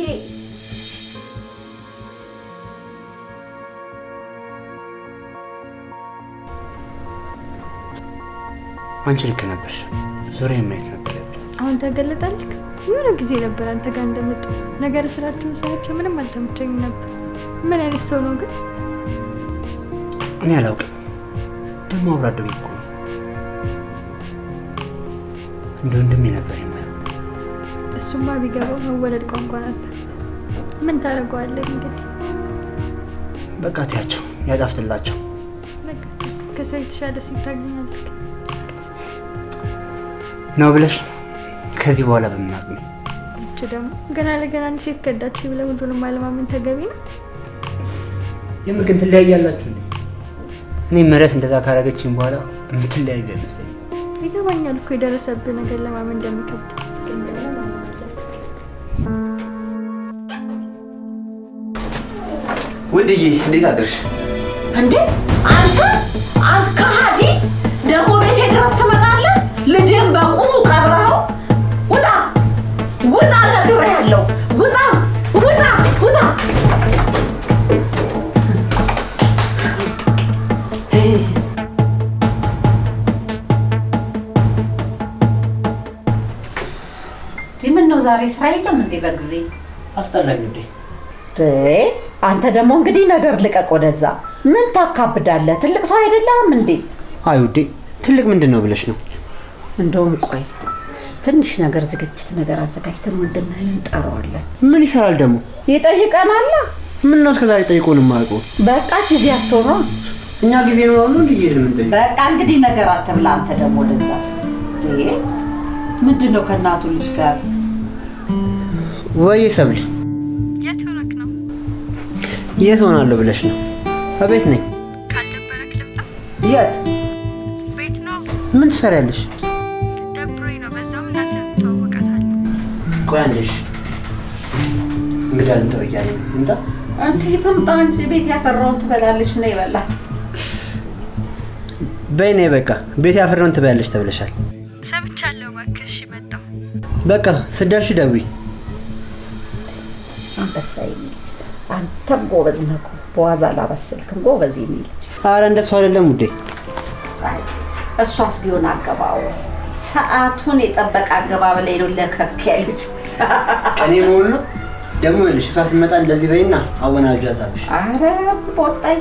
አንቺ ልክ ነበርሽ። ዙሪያ ማየት ነበረብኝ። አሁን ተገለጣልክ። የሆነ ጊዜ ነበር አንተ ጋር እንደመጡ ነገር ስራችሁን ሳያቸው ምንም አልተመቸኝም ነበር። ምን አይነት ሰው ነው ግን? እኔ አላውቅም። ደግሞ አብራደው ይቆም እንደው እንደም ነበር የማየው። እሱማ ቢገባው መወለድ ቋንቋ ነበር። ምን ታደርገዋለህ እንግዲህ። በቃ ታያቸው ያጣፍጥላቸው። በቃ ከሰው የተሻለ ሴት ታገኛለህ ነው ብለሽ ከዚህ በኋላ በምናቅ ነው። እቺ ደግሞ ገና ለገና አንድ ሴት ከዳችሁ ብለው ሁሉንም አለማመን ተገቢ ነው። የምግን ትለያያላችሁ እንዴ? እኔ ምህረት እንደዛ ካረገችኝ በኋላ የምትለያዩ አይመስለኝም። ይገባኛል እኮ የደረሰብህ ነገር ለማመን እንደሚከብድ። ውድዬ እንዴት አደርሽ? እንዴ አንተ ከሃዲ ደግሞ ቤቴ ድረስ ትመጣለህ? ልጄን በቁሙ ቀብረኸው? ውጣ ነግሬሃለሁ። ውጣ። ምነው ዛሬ ስራ የለም እንዴ? በጊዜ አስጠላኝ እንዴ? አንተ ደግሞ እንግዲህ ነገር ልቀቅ ወደዛ። ምን ታካብዳለህ? ትልቅ ሰው አይደለም እንዴ? አይ ውዴ ትልቅ ምንድን ነው ብለሽ ነው? እንደውም ቆይ ትንሽ ነገር ዝግጅት ነገር አዘጋጅተን ወንድምህን እንጠራዋለን። ምን ይሰራል ደግሞ? ይጠይቀናል። ምን ነው እስከዛሬ ጠይቆን የማያውቀው? በቃ ጊዜ አትሆነ እኛ ጊዜ ነው አሁን እንዴ የምንጠይቅ? በቃ እንግዲህ ነገር አትብላ። አንተ ደግሞ ወደዛ ምንድነው ከእናቱ ልጅ ጋር ወይ ሰብል? የት ሆነክ ነው? የት ሆናለሁ ብለሽ ነው? አቤት ነኝ። ካልደበረክ ልምጣ? የት? ቤት ነው። ምን ትሰሪያለሽ? ደብሮኝ ነው። በዛውም እናትህን ተዋወቃታለሁ። ቆይ አንዴሽ እንግዳ ልምጣ ብያለሁ። ልምጣ? አንቺ ትምጣ እንጂ ቤት ያፈራውን ትበላለች ነው ይበላት። በይ ነይ በቃ ቤት ያፈራውን ትበላለች ተብለሻል። ሰምቻለሁ። እባክሽ መጣሁ። በቃ ስትደርሺ ደውይ። አንበሳ የሚልች አንተም ጎበዝ ነህ እኮ በዋዛ አላበስልክም። ጎበዝ የሚልች ኧረ እንደሱ አይደለም ውዴ። እሷስ ቢሆን አገባው ሰዓቱን የጠበቀ አገባብ ላይ ነው ለከክ ያለች። እኔ መሆን ነው ደግሞ ልሽ እሷ ስትመጣ እንደዚህ በይና አወናጁ ያዛብሽ። አረ ቦጣይ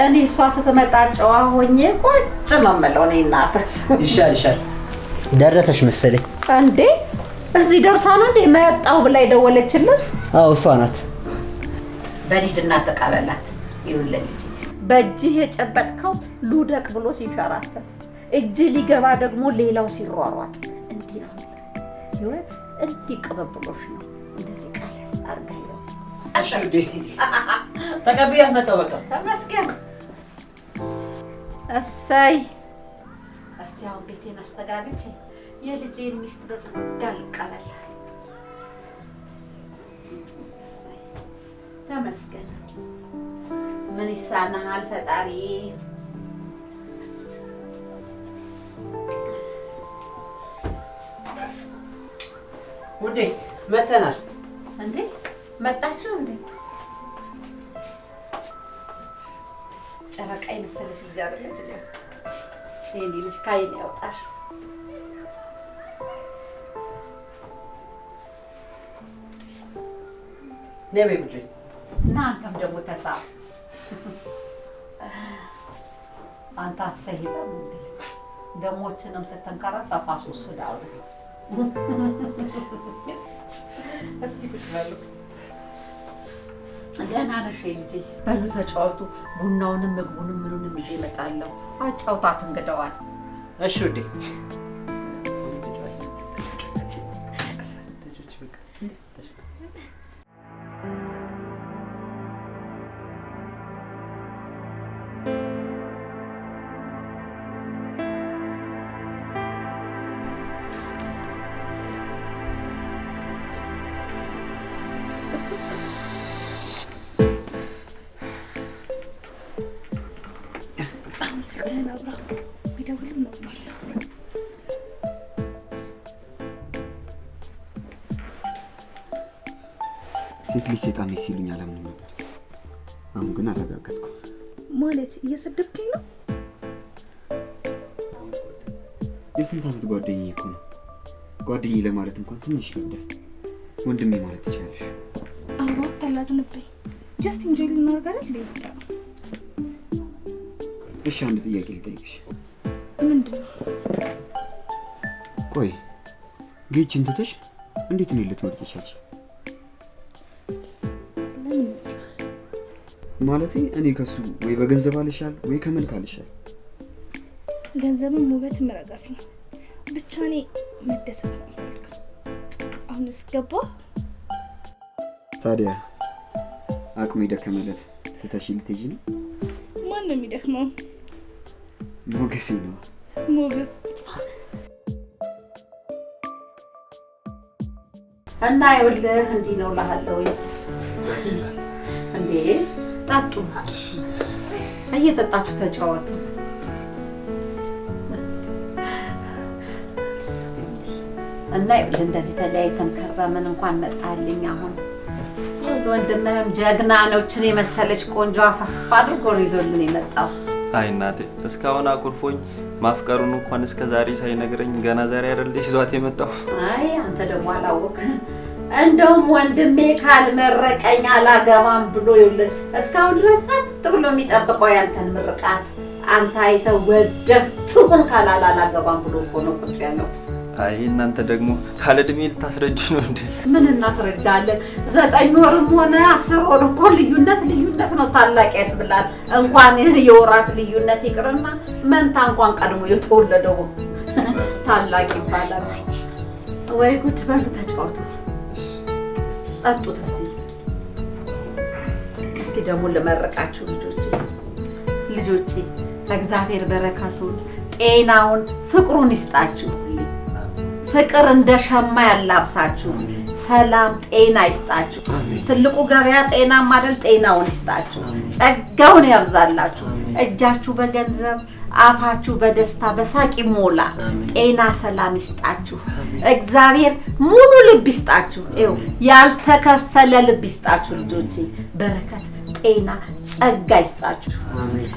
እኔ እሷ ስትመጣ ጨዋ ሆኜ ቁጭ ነው የምለው። እኔ እናት ይሻል ደረሰሽ መሰለኝ። እንዴ እዚህ ደርሳ ነው እንዴ መጣው ብላ የደወለችልህ? አዎ እሷ ናት። በሊድና ተቀበላት። ይኸውልህ ልጅ በእጅህ የጨበጥከው ሉደቅ ብሎ ሲፈራተት እጅ ሊገባ ደግሞ ሌላው ሲሯሯጥ እንዲህ ነው ህይወት። እንዲህ ቅብብሎሽ ነው። እንደዚህ ቀለል አድርገህ ነው። እሺ ውዴ ተቀብያት መጣሁ። በቃ ተመስገን። እሰይ እስቲ አሁን ቤቴን አስተጋግቼ የልጄን ሚስት በጸጋ ልቀበል። ተመስገን። ምን ይሳናሃል ፈጣሪ? ውዴ መተናል። እንዴ መጣችሁ እንዴ? ጨረቃ የመሰለሽ ልጅ አይደለች እንዴ? ይሄን ልጅ ካይን ያውጣሽ። ነይ በይ ውዴ። እና አንተም ደግሞ ተሳብ። አንተ አፍሰሂላ እንዴ? ደሞችንም ስተንከራፋ ፋሶስ ዳው እስቲ ቁጭ በሉ። ደህና ነሽ ልጄ? በሉ ተጫወቱ። ቡናውንም ምግቡንም ምኑንም ይዤ እመጣለሁ። አጫውታት እንግዳዋን። እሺ ውዴ። ስልክህን አብራ ቢደውልም ኖርማል ነው። ሴት ልጅ ሴጣን ነች ሲሉኝ አላምንም ነበር። አሁን ግን አረጋገጥኩ። ማለት እየሰደብከኝ ነው? የስንት ዓመት ጓደኛዬ እኮ ነው። ጓደኛዬ ለማለት እንኳን ትንሽ ይከብዳል። ወንድሜ ማለት ትችላለሽ። አዎ አታላዝንብኝ። ጀስት ኢንጆይ ልናደርግ አይደል ይወጣ። እሺ አንድ ጥያቄ ልጠይቅሽ። ምንድነው? ቆይ ጌችን ትተሽ እንዴት ነው ልትመርጥ ይቻልሽ? ለምን ይመስላል? ማለቴ እኔ ከሱ ወይ በገንዘብ አልሻል ወይ ከመልክ አልሻል። ገንዘብም ውበትም ረጋፊ ነው። ብቻ እኔ መደሰት ነው የምፈልገው። አሁንስ ገባ? ታዲያ አቅሜ ደከመለት ትተሽ ልትሄጂ ነው? ማን ነው የሚደክመው? ሞገሴ ነው። ሞገስ እና ይኸውልህ እንዲህ ነው እልሃለሁ። እንዴ ጠጡ፣ እየጠጣችሁ ተጫወቱ። እና ይኸውልህ እንደዚህ ተለያይተን ከረምን እንኳን መጣልኝ። አሁን ወንድምህም ጀግና ነው። እችን የመሰለች ቆንጆ አፋፍ አድርጎ ነው ይዞልን የመጣው። አይ እናቴ እስካሁን አኩርፎኝ ማፍቀሩን እንኳን እስከ ዛሬ ሳይነግረኝ ገና ዛሬ አይደለሽ ይዟት የመጣው። አይ አንተ ደግሞ አላወቅህ። እንደውም ወንድሜ ካልመረቀኝ አላገባም ብሎ ይኸውልህ እስካሁን ድረስ ጸጥ ብሎ የሚጠብቀው ያንተን ምርቃት አንተ አይተህ ወደህ ትሁን ካላላ አላገባም ብሎ እኮ ነው ቁጭ ያለው። አይ እናንተ ደግሞ ካለ እድሜ ልታስረጅ ነው እንዴ? ምን እናስረጃለን? 9 ወርም ሆነ 10 ወር እኮ ልዩነት ነው። ታላቅ ያስብላል። እንኳን የወራት ልዩነት ይቅርና መንታ እንኳን ቀድሞ የተወለደው ታላቅ ይባላል። ወይ ጉድ! በሉ ተጫወቱ፣ ጠጡት። እስቲ ደግሞ ልመርቃችሁ ልጆች። ልጆቼ እግዚአብሔር በረከቱን ጤናውን ፍቅሩን ይስጣችሁ። ፍቅር እንደ ሸማ ያላብሳችሁ። ሰላም ጤና ይስጣችሁ። ትልቁ ገበያ ጤና ማደል ጤናውን ይስጣችሁ። ጸጋውን ያብዛላችሁ። እጃችሁ በገንዘብ አፋችሁ በደስታ በሳቅ ይሞላ። ጤና ሰላም ይስጣችሁ። እግዚአብሔር ሙሉ ልብ ይስጣችሁ። ይኸው ያልተከፈለ ልብ ይስጣችሁ ልጆቼ። በረከት ጤና ጸጋ ይስጣችሁ።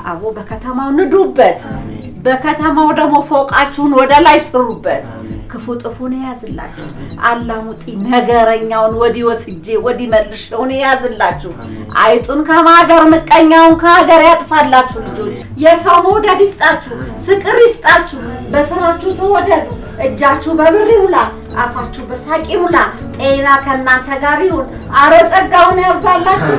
አቦ በከተማው ንዱበት። በከተማው ደግሞ ፎቃችሁን ወደ ላይ ስሩበት። ክፉ ጥፉን ያዝላችሁ። አላሙጢ ነገረኛውን ወዲ ወስጄ ወዲ መልሽውን ያዝላችሁ። አይጡን ከማገር ምቀኛውን ከሀገር ያጥፋላችሁ ልጆች። የሰው መውደድ ይስጣችሁ፣ ፍቅር ይስጣችሁ። በስራችሁ ተወደዱ። እጃችሁ በብር ይሙላ፣ አፋችሁ በሳቅ ይሙላ። ጤና ከእናንተ ጋር ይሁን። አረ ጸጋውን ያብዛላችሁ።